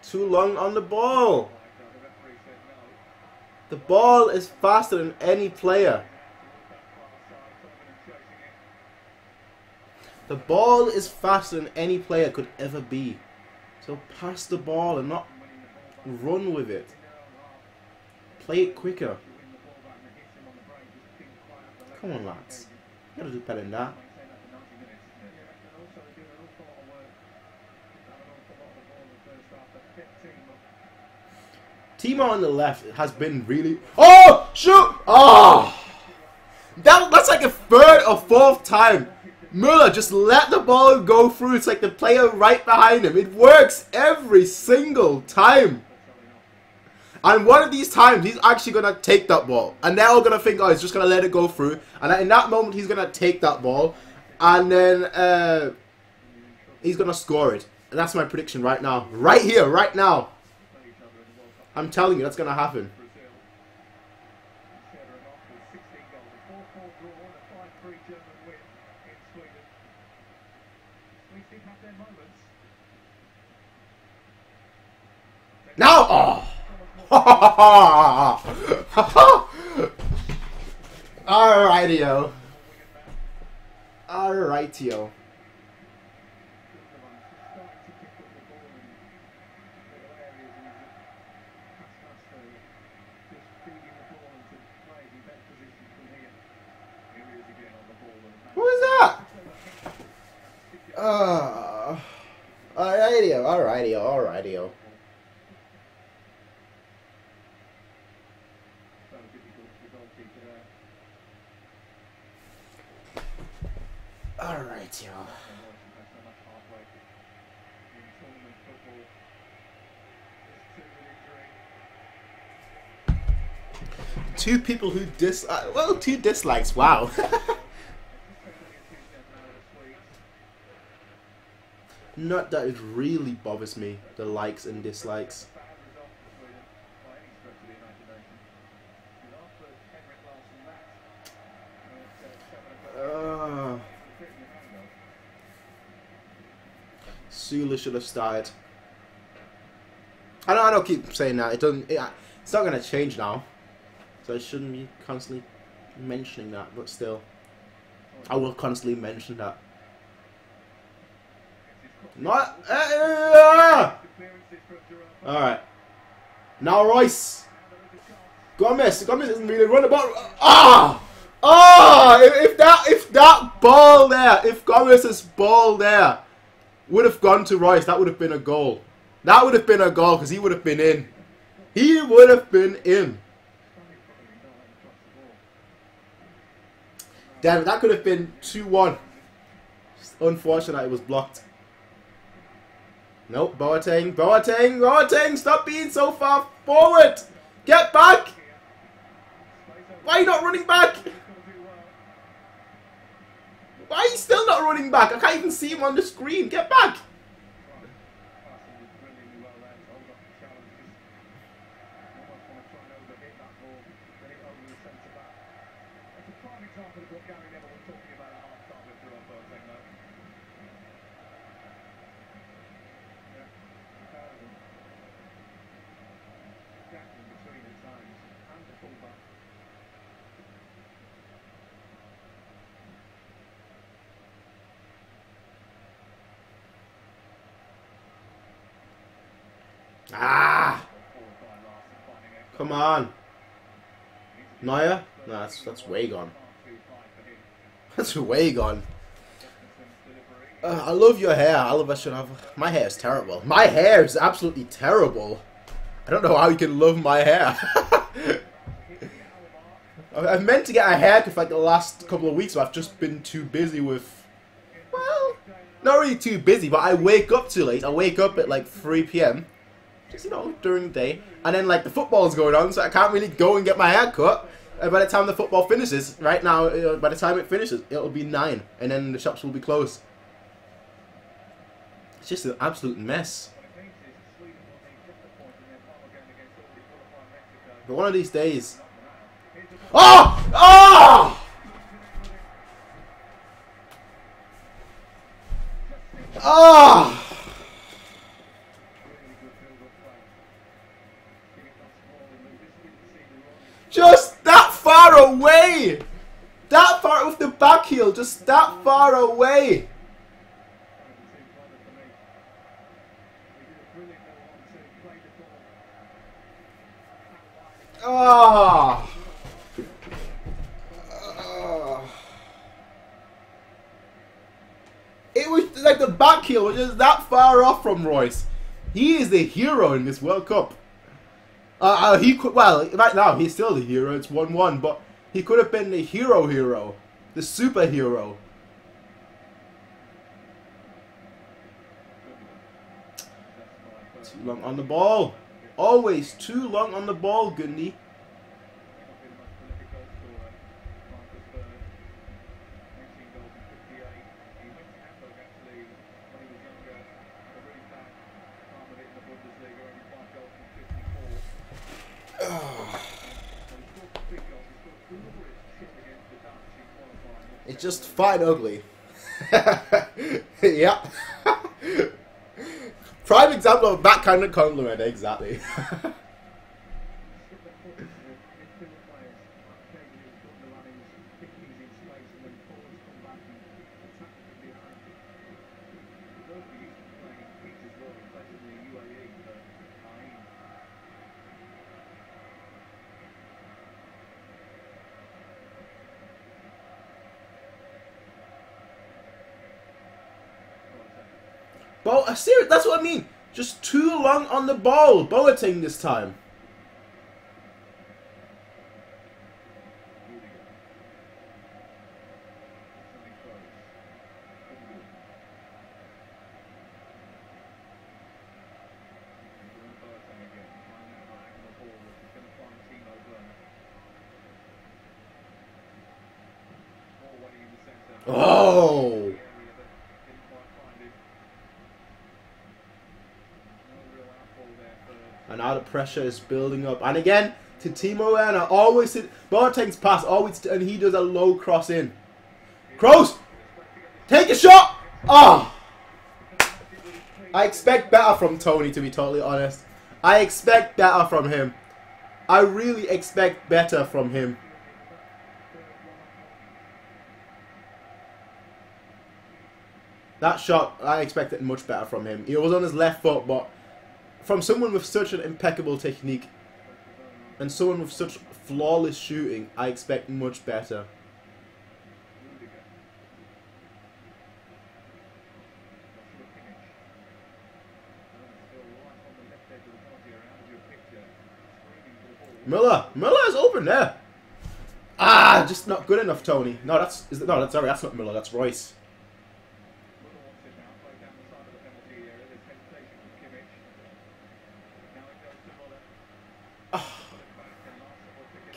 A: Too long on the ball. The ball is faster than any player. The ball is faster than any player could ever be. So pass the ball and not run with it. Play it quicker. Come on, lads. You gotta do better than that. Timo on the left has been really... Oh! Shoot! Oh! That's like a third or fourth time. Müller just let the ball go through. It's like the player right behind him. It works every single time. And one of these times, he's actually going to take that ball. And they're all going to think, oh, he's just going to let it go through. And in that moment, he's going to take that ball. And then he's going to score it. And that's my prediction right now. Right here, right now. I'm telling you, that's going to happen. Now! Oh! Alrighty-o. Alrighty-o. Who is that? Alrighty-o, alrighty-o, alrighty-o. Alright, y'all. Two people who dislike... Well, two dislikes. Wow. Not that it really bothers me, the likes and dislikes. Sula should have started. I don't keep saying that. It's not gonna change now, so I shouldn't be constantly mentioning that. But still, I will constantly mention that. Not. All right. Now Royce. Gomez isn't really running about. If that ball there, if Gomez's ball there would have gone to Royce, that would have been a goal. That would have been a goal because he would have been in. He would have been in. Damn, that could have been 2-1. Unfortunate it was blocked. Nope, Boateng, stop being so far forward. Get back. Why are you not running back? Why are you still not running back? I can't even see him on the screen. Get back. Ah! Come on. Neuer? No, that's way gone. That's way gone. I love your hair. All of us should have... My hair is terrible. My hair is absolutely terrible. I don't know how you can love my hair. I've meant to get a haircut for like the last couple of weeks, but I've just been too busy with... Well, not really too busy, but I wake up too late. I wake up at like 3 PM. Just, you know, during the day. And then like the football's going on, so I can't really go and get my hair cut. And by the time the football finishes, right now, by the time it finishes, it'll be 9. And then the shops will be closed. It's just an absolute mess. But one of these days... Oh! Oh! Oh! Just that far away! That far with the back heel, just that far away! Oh! It was like the back heel was just that far off from Royce. He is the hero in this World Cup. He could, well, right now he's still the hero. It's 1-1, but he could have been the hero, the superhero. Too long on the ball. Always too long on the ball, Gundy. It's just fine ugly. Yeah. Prime example of that kind of compliment, exactly. Serious, that's what I mean. Just too long on the ball. Boateng this time. Oh! And now the pressure is building up. And again, to Timo Werner, always Boateng's pass, always, and he does a low cross in. Kroos! Take a shot! Oh! I expect better from Tony, to be totally honest. I expect better from him. I really expect better from him. That shot, I expected much better from him. He was on his left foot, but from someone with such an impeccable technique and someone with such flawless shooting, I expect much better. Müller is open there. Ah, just not good enough, Tony. No, sorry, that's not Müller, that's Royce.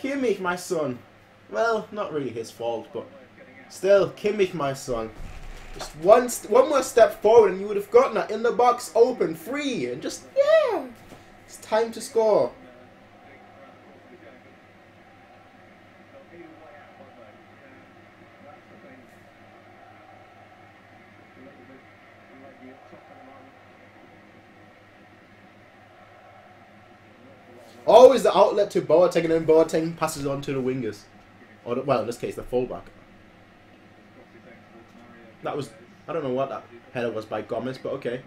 A: Kimmich, my son. Well, not really his fault, but still, Kimmich, my son. Just one more step forward and you would have gotten that in the box, open, free, and just, yeah, it's time to score. Always the outlet to Boateng, and then Boateng passes on to the wingers. Or, well, in this case, the fullback. That was... I don't know what that header was by Gomez, but okay.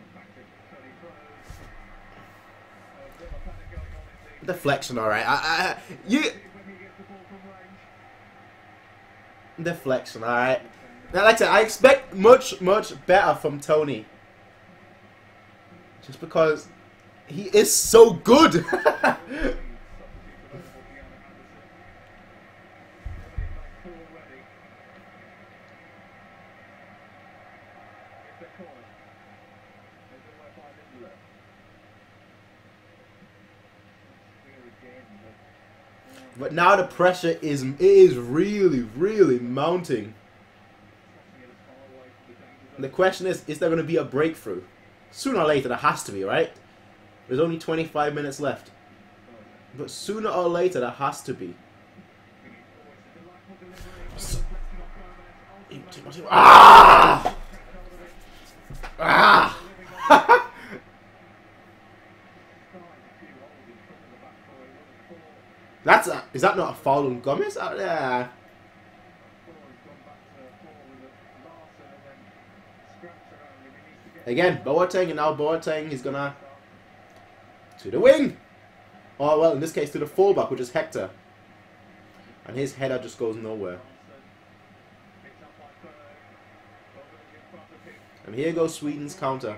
A: Deflection, alright. You deflection, alright. Now, like I said, I expect much better from Tony. Just because he is so good. But now the pressure is really mounting. The question is there going to be a breakthrough? Sooner or later, there has to be, right? There's only 25 minutes left. But sooner or later, there has to be. Ah! Ah! Is that not a foul on Gomez out there? Again, Boateng, and now Boateng is gonna to the wing. Oh well, in this case to the fullback, which is Hector. And his header just goes nowhere. And here goes Sweden's counter.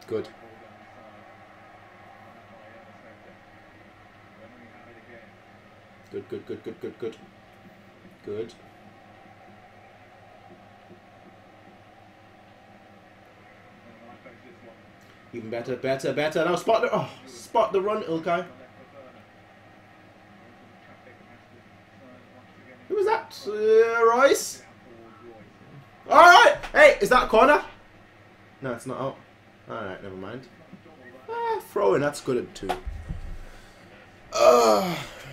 A: Good. Good. Even better. Now spot the run, Ilkay. Who was that? Royce? Alright! Hey, is that a corner? No, it's not out. Alright, never mind. Throwing, that's good at 2.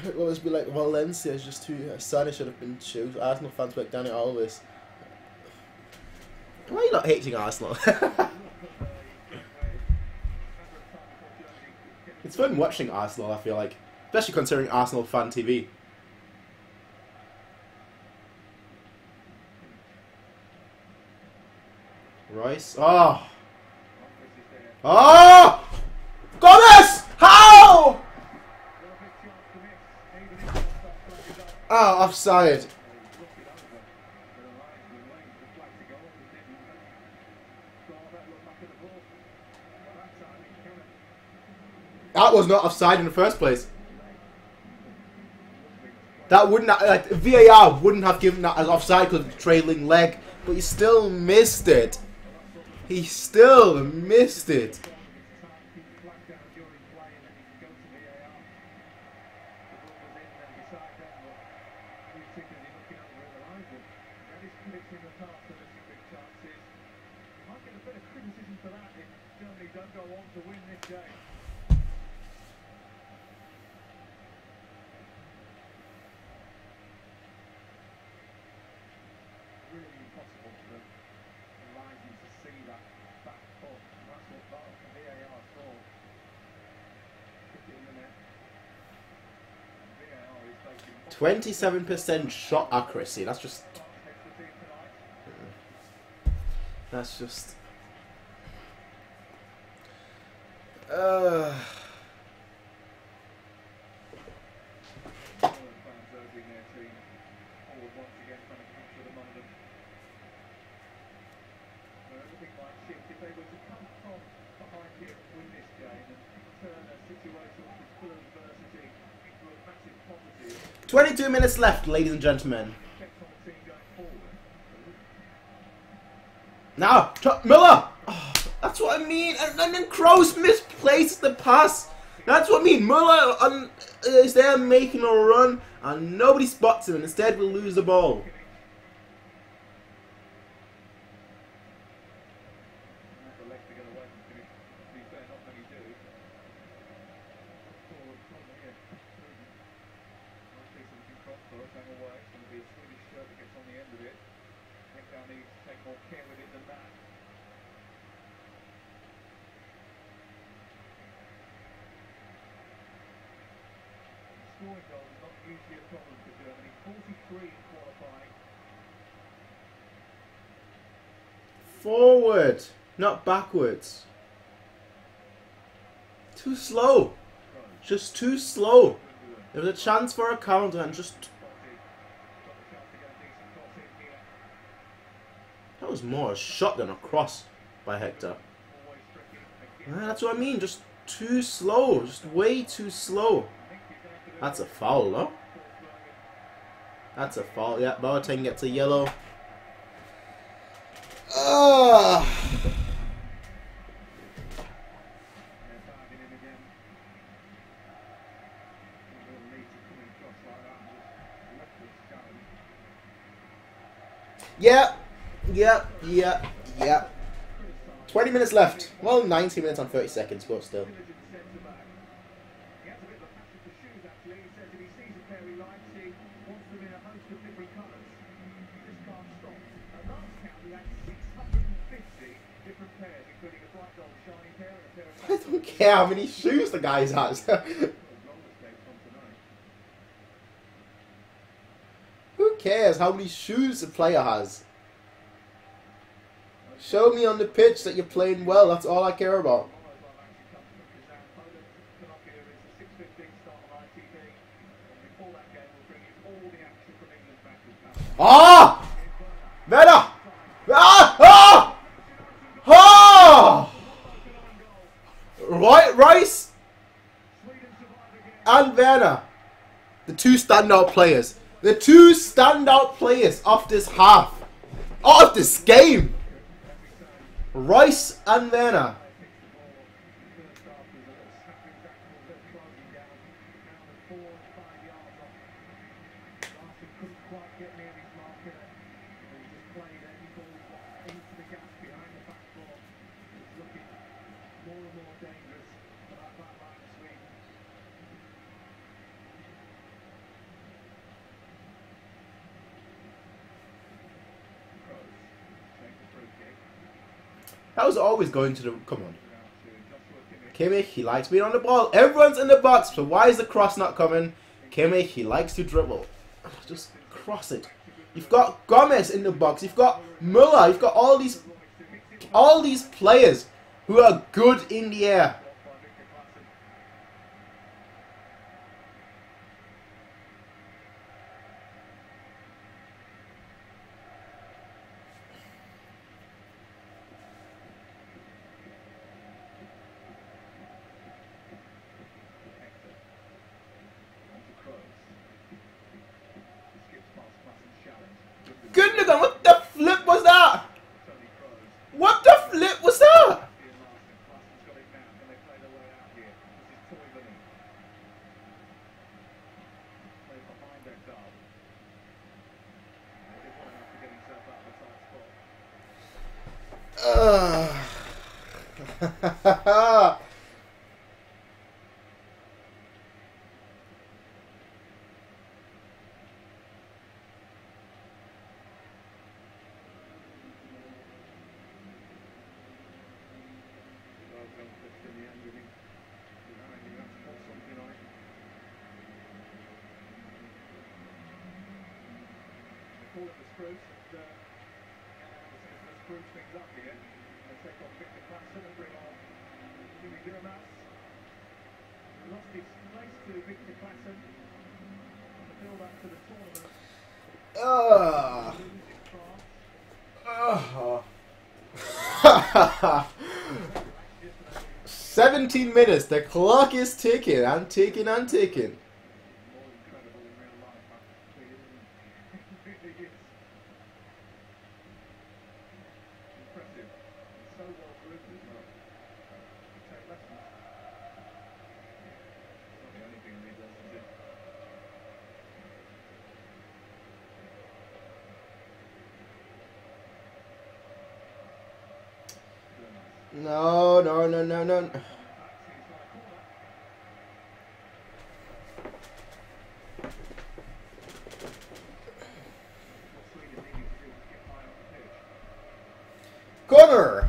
A: It will always be like Valencia is just too sad. It should have been 2. Arsenal fans back down it always. Why are you not hating Arsenal? It's fun watching Arsenal, I feel like. Especially considering Arsenal Fan TV. Royce. Oh! Oh! Gomez! How? Oh, offside. That was not offside in the first place. That wouldn't have, like, VAR wouldn't have given that as offside because of the trailing leg, but he still missed it. He still missed it. .27% shot accuracy. That's just. .22 minutes left, ladies and gentlemen. Now, Miller! Oh, that's what I mean. And then Kroos misplaced the pass. That's what I mean. Miller is there making a run, and nobody spots him, and instead we'll lose the ball.
B: more care with it than that. Scoring goal is not usually a problem for Germany. 43 in qualifying.
A: Forward, not backwards. Too slow. Just too slow. There was a chance for a counter and just... That was more a shot than a cross by Hector. That's what I mean. Just too slow. Just way too slow. That's a foul, though. That's a foul. Yeah, Boateng gets a yellow. Yeah. 20 minutes left. Well, 90 minutes and 30 seconds, but still. I don't care how many shoes the guy has. Who cares how many shoes the player has? Show me on the pitch that you're playing well. That's all I care about. Ah! Better! Ah! Ah! Ah! Rice and Werner, the two standout players. The two standout players of this half. Of this game. Rice and Werner. That was always going to the... Come on. Kimmich, he likes being on the ball. Everyone's in the box, so why is the cross not coming? Kimmich, he likes to dribble. Just cross it. You've got Gomez in the box. You've got Müller. You've got all these players who are good in the air. Goodness, what the flip was that? What the flip was that?
B: Call it the Spruce, and the Spruce things up here. They take on Victor Classen and bring on Jimmy Durmas. Lost his place to Victor Classen on the build-up to the tournament.
A: 17 minutes. The clock is ticking. I'm ticking. No. Gunner.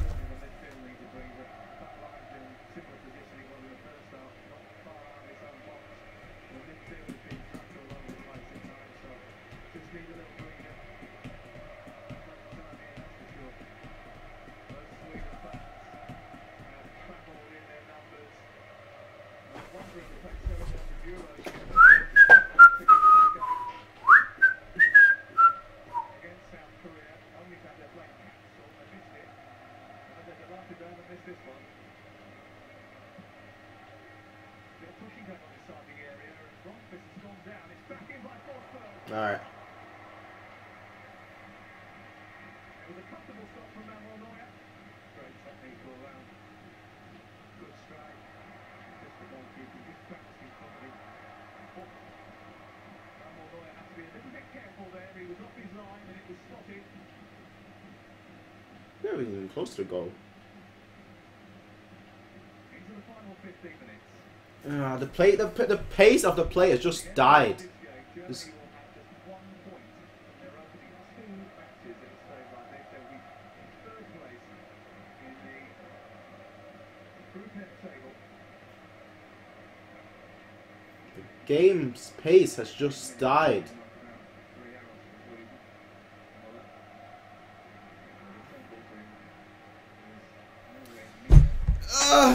A: All right.
B: It was a comfortable stop from Neuer. Great technique all round. Good strike. Just the goalkeeper, just practicing properly. Neuer had to be a little bit careful there. He was off his line and it was spotted.
A: Yeah, we're even close to the goal.
B: Into the final 15 minutes.
A: The pace of the play has just died. Just game's pace has just died.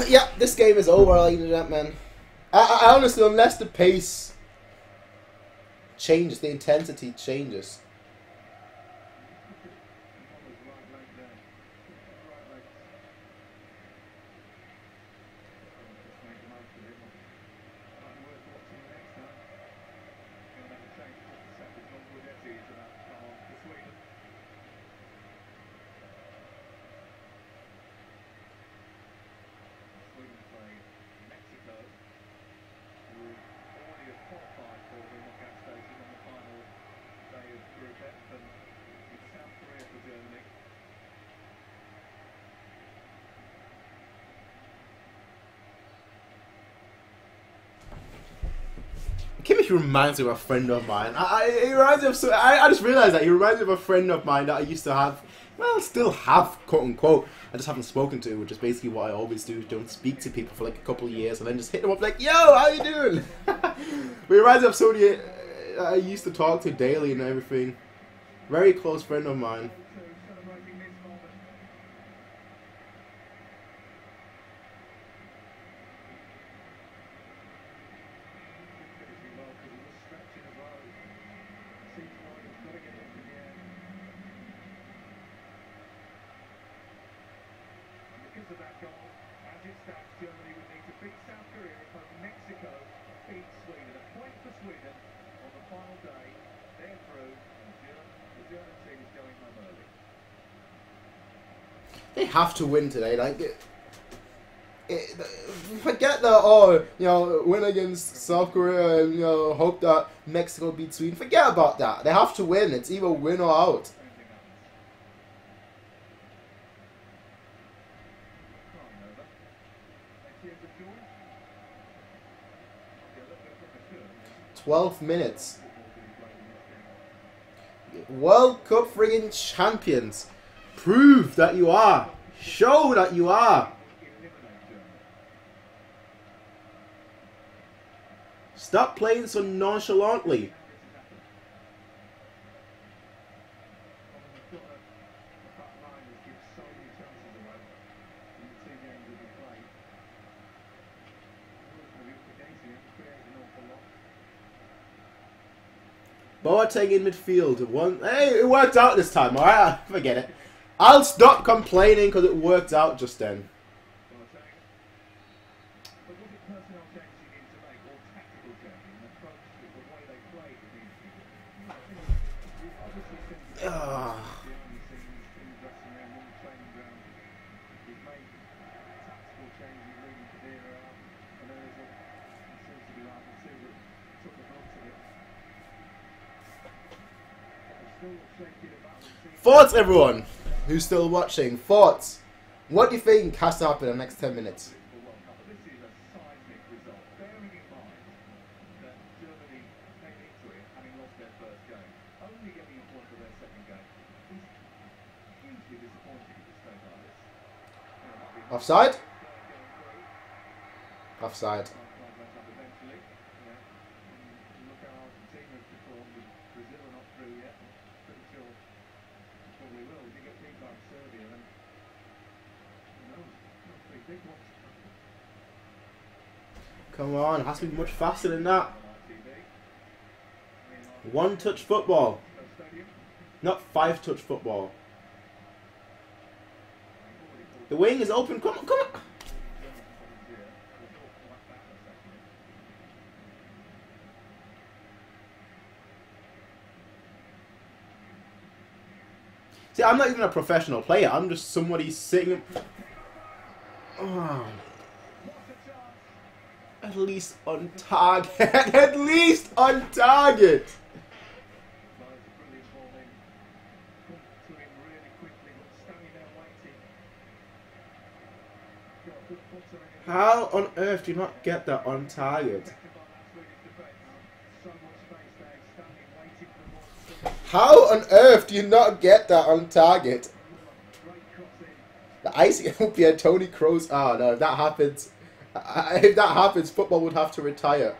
A: Yeah, this game is over, ladies and gentlemen. I honestly, unless the pace changes, the intensity changes. Kimmich reminds me of a friend of mine. He reminds me of I just realized that he reminds me of a friend of mine that I used to have, well, still have, quote unquote. I just haven't spoken to, which is basically what I always do. Don't speak to people for like a couple of years and then just hit them up like, yo, how you doing? But he reminds me of somebody I used to talk to daily and everything. Very close friend of mine.
B: Of that goal, as it stands, Germany would need to beat South Korea if Mexico beat Sweden. A point for Sweden on the final day. They're through, and the German team is going home early.
A: They have to win today. Like, forget the win against South Korea and hope that Mexico beats Sweden. Forget about that. They have to win. It's either win or out. 12 minutes. World Cup friggin' champions. Prove that you are. Show that you are. Stop playing so nonchalantly. Boateng in midfield. Hey, it worked out this time, alright? Forget it. I'll stop complaining because it worked out just then. Thoughts, everyone who's still watching. Thoughts. What do you think has to happen in the next 10 minutes? Offside? Offside. Come on, it has to be much faster than that. One touch football. Not 5-touch football. The wing is open. Come on, come on. See, I'm not even a professional player. I'm just somebody sitting. Oh. At least on target. At least on target. How on earth do you not get that on target? How on earth do you not get that on target? The icing would be a Tony Kroos. Oh no, if that happens, football would have to retire.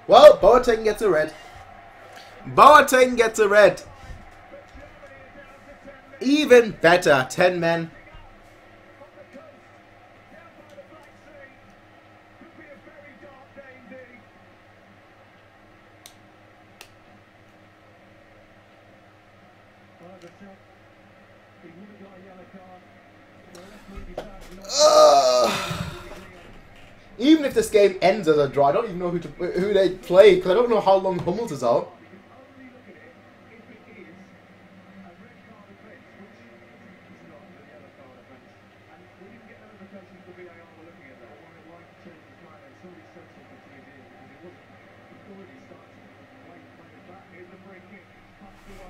A: Well, Boateng gets a red. Boateng gets a red. Even better, 10 men. Even if this game ends as a draw, I don't even know who they play because I don't know how long Hummels is out.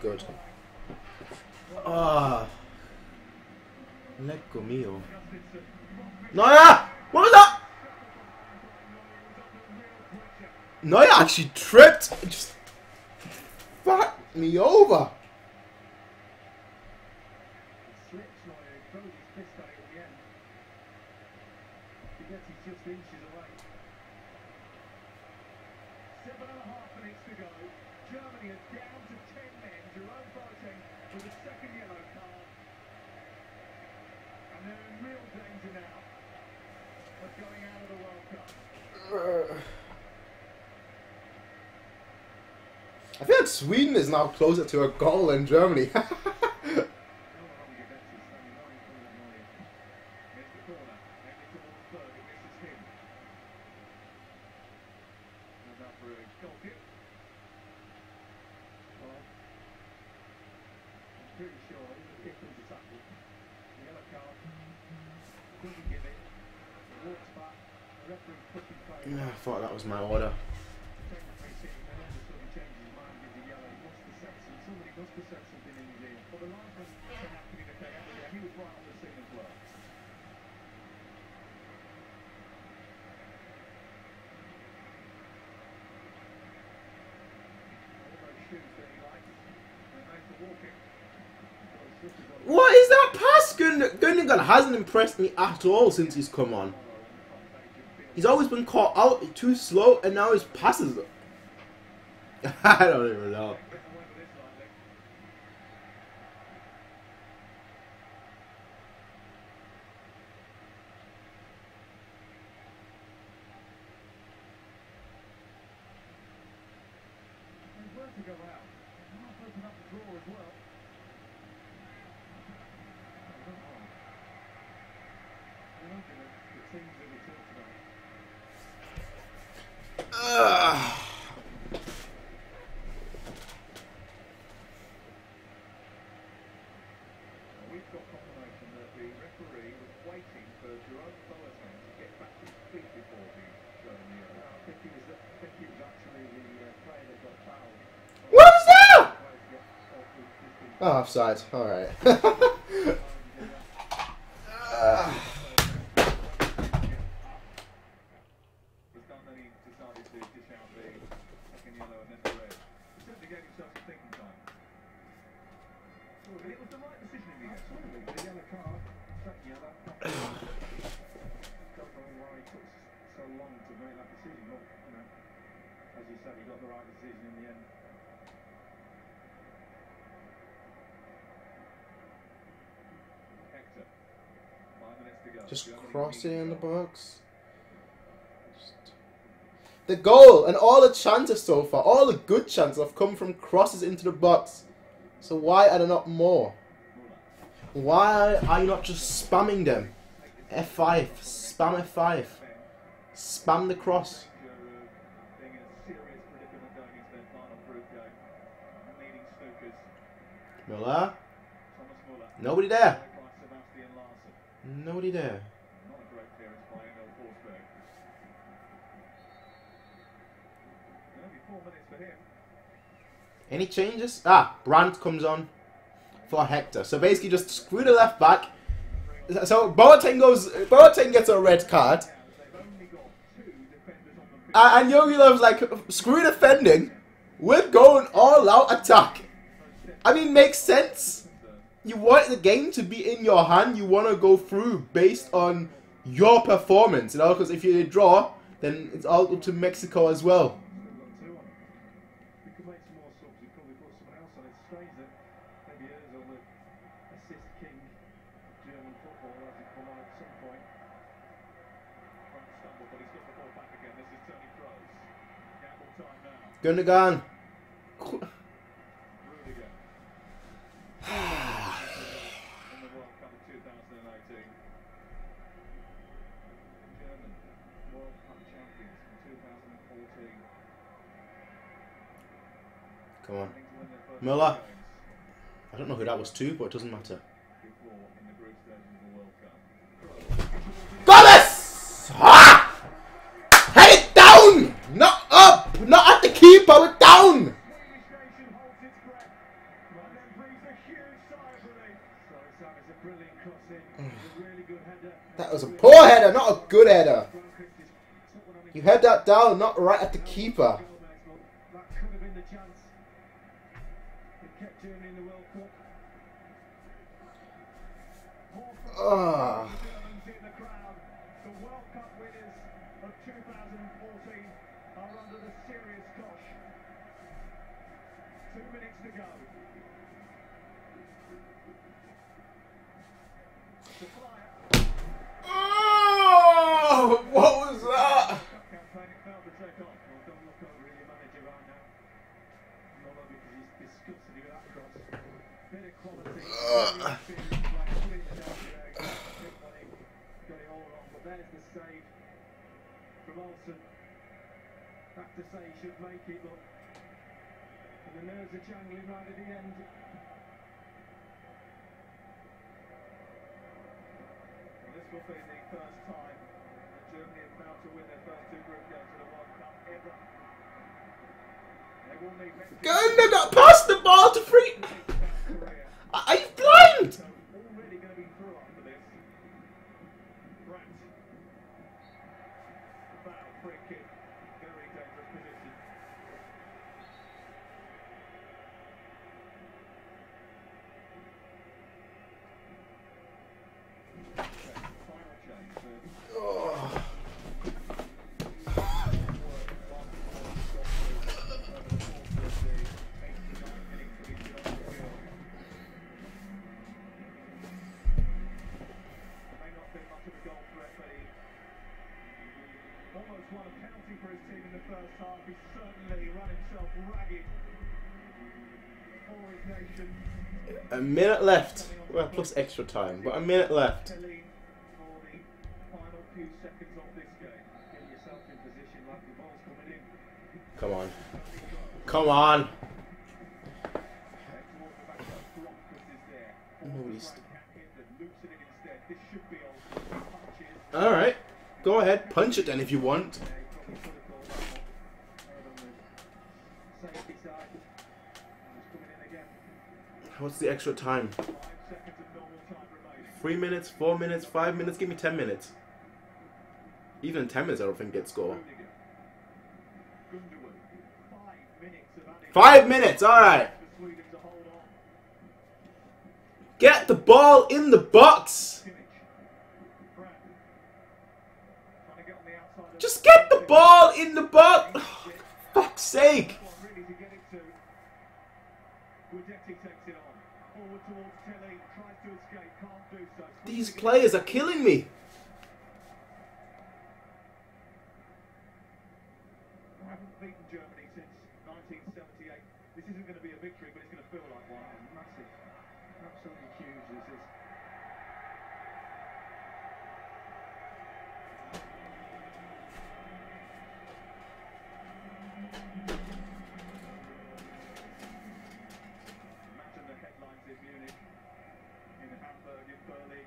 A: Good. Ah, Lecco mio. Neuer! What was that? Neuer actually tripped. It just fucked me over. I feel like Sweden is now closer to a goal than Germany. I thought that was my order. What is that pass? Gundogan hasn't impressed me at all since he's come on. He's always been caught out too slow, and now his passes. I don't even know. Oh, offside. Alright. Just cross it in the box. The goal and all the chances so far, all the good chances have come from crosses into the box. So why are there not more? Why are you not just spamming them? F5, spam F5, spam the cross. Müller. Nobody there. Nobody there. Any changes? Ah, Brandt comes on for Hector. So basically just screw the left back. So Boateng gets a red card. And Yogilov's like, screw defending. We're going all out attack. I mean, makes sense. You want the game to be in your hand. You want to go through based on your performance. You know, because if you draw, then it's all up to Mexico as well. Gundogan. Come on. Müller. I don't know who that was to, but it doesn't matter. Gomez! Ah! Head it down! Not up! Not at the keeper, but down! That was a poor header, not a good header. You head that down, not right at the keeper. Oh. Oh, what was that?
B: Have to say he should make it, but the nerves are jangling right at the end. Well, this will be the first time that Germany have failed to win their first two group games of the World Cup ever. They will need
A: Gundogan passed the ball to free. Are you blind?
B: Already going to be through after this. Brandt. Foul, free kick. Very dangerous position. Final change.
A: Oh.
B: Almost won a penalty for his team in the first half. He certainly run himself ragged for his nation.
A: A minute left. Well, plus extra time, but a minute left.
B: For the final few seconds of this game. Get yourself in position like the ball's coming in.
A: Come on. Come on. Alright. Go ahead. Punch it then if you want. What's the extra time?
B: 5 seconds of normal time remaining.
A: 3 minutes, 4 minutes, 5 minutes? Give me 10 minutes. Even in 10 minutes, I don't think they'd score. 5 minutes, alright. Get the ball in the box. Just get the ball in the box. Oh, for fuck's sake. These players are killing me.
B: I haven't beaten Germany since 1978. This isn't going to be a victory, but it's going to feel like one. Massive. Absolutely huge, this is. Imagine the headlines in Munich, in Hamburg, in Berlin.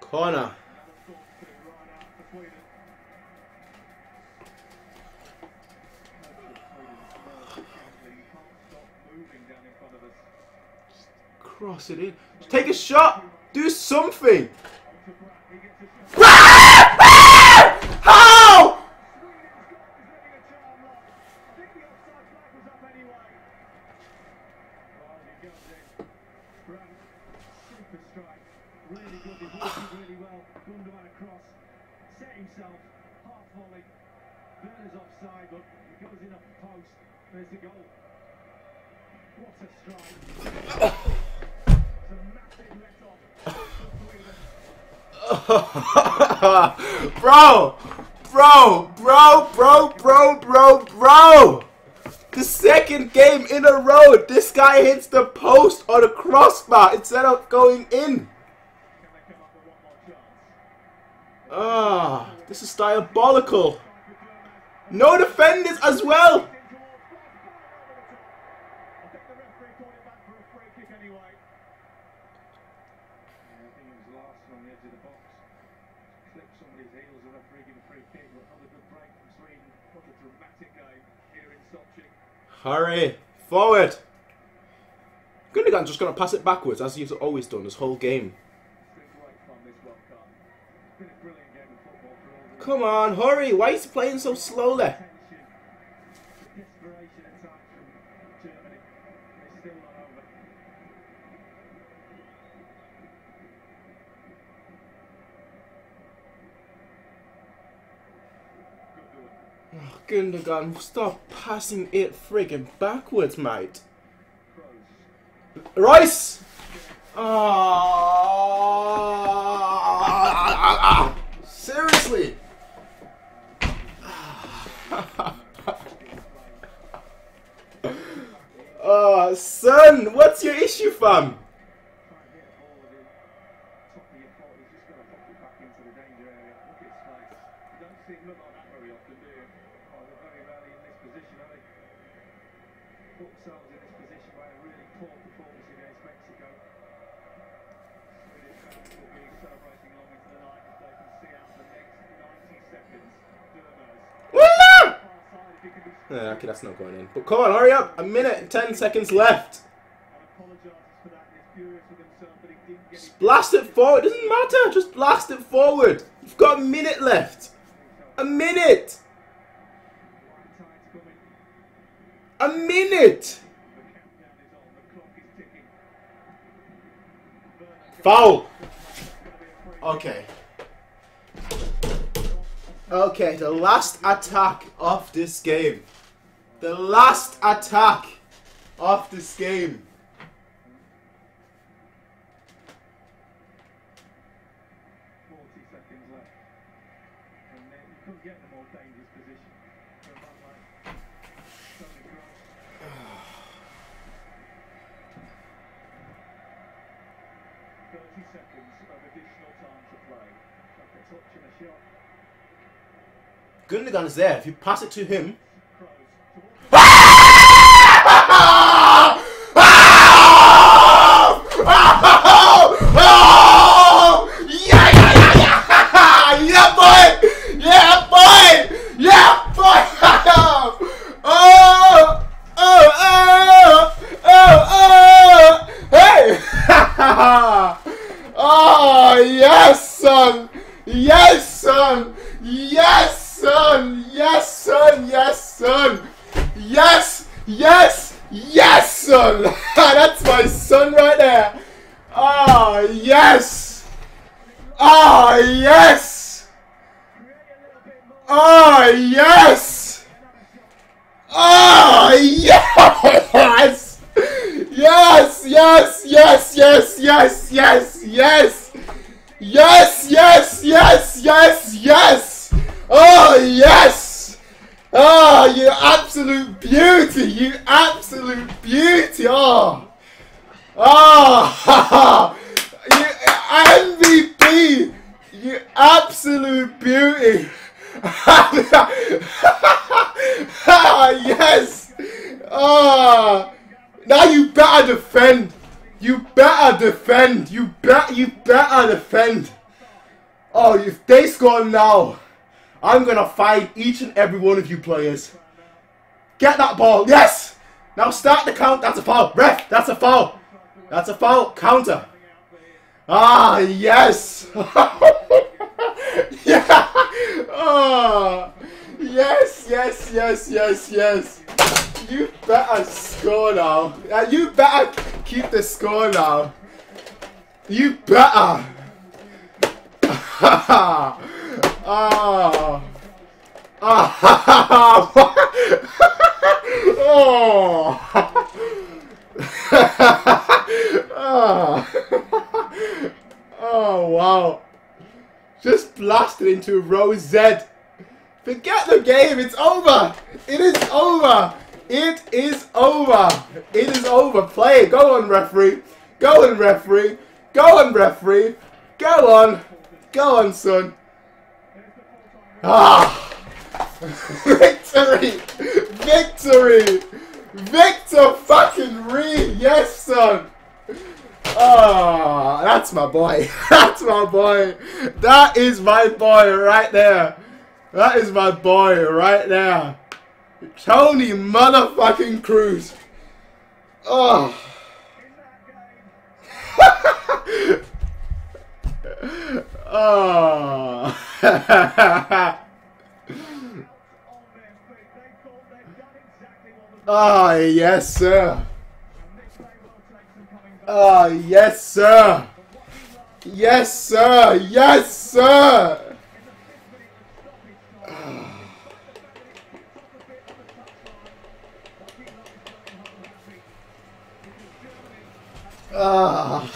A: Corner. Cross it in. Just take a shot. Do something. How?
B: Really good, he's working really well. Gundogan across, set himself, half volley. Werner's offside, but he goes in off the post. There's the goal. What a strike. It's a massive
A: Bro! The second game in a row, this guy hits the post or the crossbar instead of going in. Ah, this is diabolical. No defenders as well. Hurry, forward. Gundogan's just going to pass it backwards as he's always done this whole game. Come on, hurry. Why is he playing so slowly? Oh, Gundogan, stop passing it friggin' backwards, mate. Rice! Oh, seriously? Oh, son, what's your issue, fam? Yeah, okay, that's not going in. But come on, hurry up! 1 minute and 10 seconds left. Just blast it forward. It doesn't matter. Just blast it forward. You've got 1 minute left. 1 minute. 1 minute. Foul. Okay. Okay, the last attack of this game. The last attack of this game. Gundogan is there. If you pass it to him. Yeah, boy! Yeah, Yes! Yes, son! That's my son right there! Ah, yes! Ah, yes! Ah, yes! Ah, yes! Yes, yes, yes, yes, yes, yes, yes! Yes, yes, yes, yes, yes! Oh, yes! Oh, you absolute beauty! You absolute beauty! Oh! Oh! You MVP! You absolute beauty! Yes! Oh! Now you better defend! You better defend! You better defend! Oh, if they score now, I'm gonna find each and every one of you players. Get that ball. Yes! Now start the count. That's a foul. Ref, that's a foul. That's a foul. Counter. Ah, yes. Yeah. Oh. Yes, yes, yes, yes, yes. You better score now. You better keep the score now. You better. Ah. Ah. Oh. Oh, wow. Just blasted into row Z. Forget the game. It's over. It is over. It is over. It is over. Play. Go on, referee. Go on, referee. Go on, referee. Go on. Go on, son. Ah. Victory! Victory! Victor fucking Reed! Yes, son! Oh, that's my boy. That's my boy. That is my boy right there. That is my boy right there. Tony motherfucking Cruz. Oh. Oh. Ah, oh, yes, sir. Ah, oh, yes, sir. Yes, sir. Yes, sir. Ah.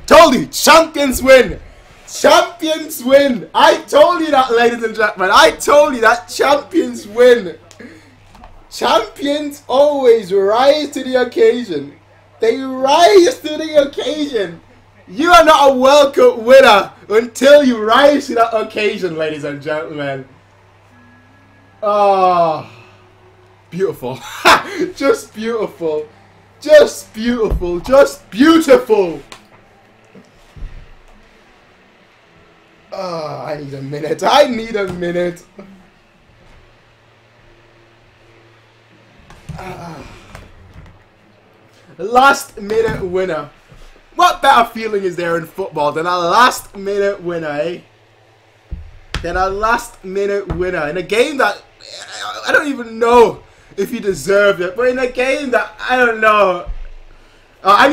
A: Told you, champions win. Champions win! I told you that, ladies and gentlemen. I told you that champions win. Champions always rise to the occasion. They rise to the occasion. You are not a World Cup winner until you rise to that occasion, ladies and gentlemen. Oh, beautiful. Just beautiful. Just beautiful. Just beautiful. Oh, I need a minute. I need a minute. Last minute winner. What better feeling is there in football than a last minute winner, eh? Than a last minute winner in a game that I don't even know if you deserved it, but in a game that I don't know. I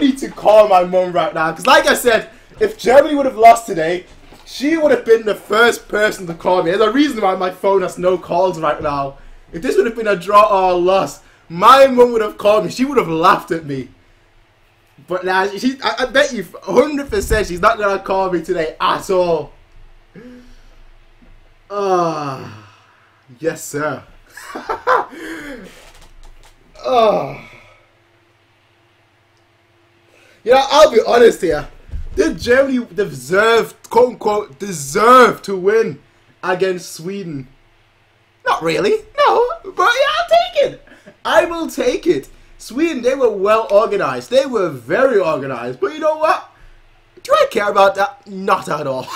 A: need to call my mum right now, because like I said, if Germany would have lost today, she would have been the first person to call me. There's a reason why my phone has no calls right now. If this would have been a draw or a loss, my mum would have called me. She would have laughed at me. But now, I bet you 100% she's not going to call me today at all. Yes, sir. You know, I'll be honest here. Did Germany deserve, quote unquote, deserve to win against Sweden? Not really, no, but yeah, I'll take it. I will take it. Sweden, they were well organized. They were very organized. But you know what? Do I care about that? Not at all.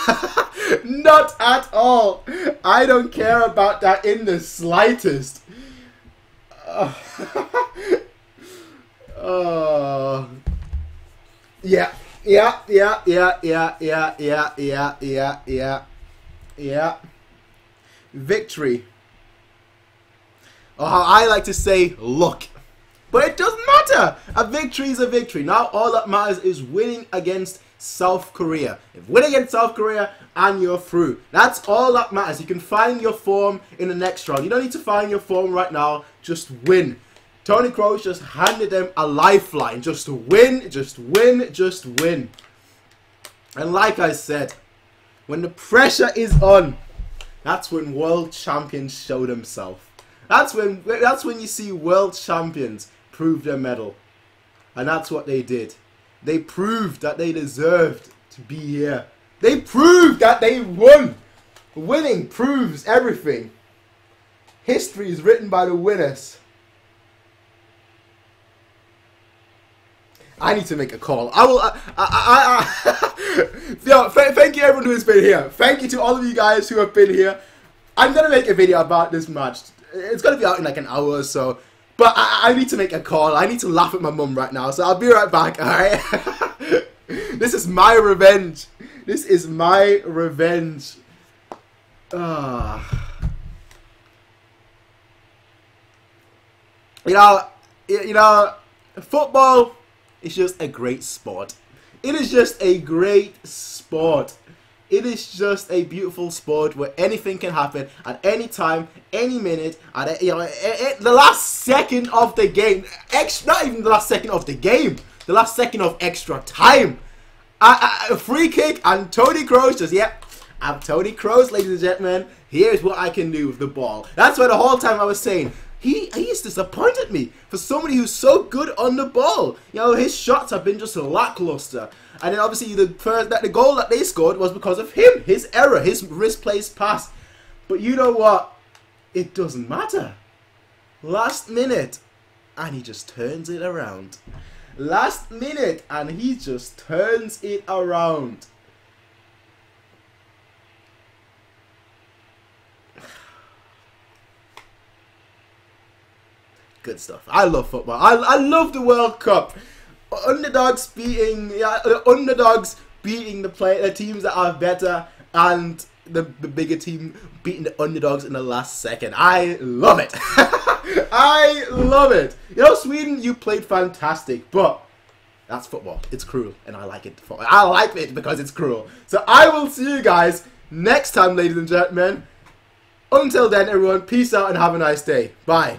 A: Not at all. I don't care about that in the slightest. Yeah. Yeah. Victory. Or how I like to say, luck. But it doesn't matter. A victory is a victory. Now all that matters is winning against South Korea. If win against South Korea and you're through. That's all that matters. You can find your form in the next round. You don't need to find your form right now. Just win. Toni Kroos just handed them a lifeline. Just win, just win, just win. And like I said, when the pressure is on, that's when world champions show themselves. That's when you see world champions prove their medal. And that's what they did. They proved that they deserved to be here. They proved that they won. Winning proves everything. History is written by the winners. I need to make a call. I will. Thank you everyone who has been here. Thank you to all of you guys who have been here. I'm gonna make a video about this match. It's gonna be out in like an hour or so. But I need to make a call. I need to laugh at my mum right now. So I'll be right back. All right. This is my revenge. This is my revenge. You know, football is just a great sport. It is just a great sport. It is just a beautiful sport where anything can happen at any time, any minute, at the last second of the game. Not even the last second of the game. The last second of extra time. A free kick and Toni Kroos just, I'm Toni Kroos, ladies and gentlemen. Here's what I can do with the ball. That's why the whole time I was saying, he has disappointed me for somebody who's so good on the ball. You know, his shots have been just lackluster. And then obviously the goal that they scored was because of him, his error, his misplaced pass. But you know what? It doesn't matter. Last minute, and he just turns it around. Last minute, and he just turns it around. Good stuff. I love football. I love the World Cup. Underdogs beating the teams that are better, and the bigger team beating the underdogs in the last second. I love it. I love it. You know, Sweden, you played fantastic, but that's football. It's cruel, and I like it. I like it because it's cruel. So I will see you guys next time, ladies and gentlemen. Until then, everyone, peace out and have a nice day. Bye.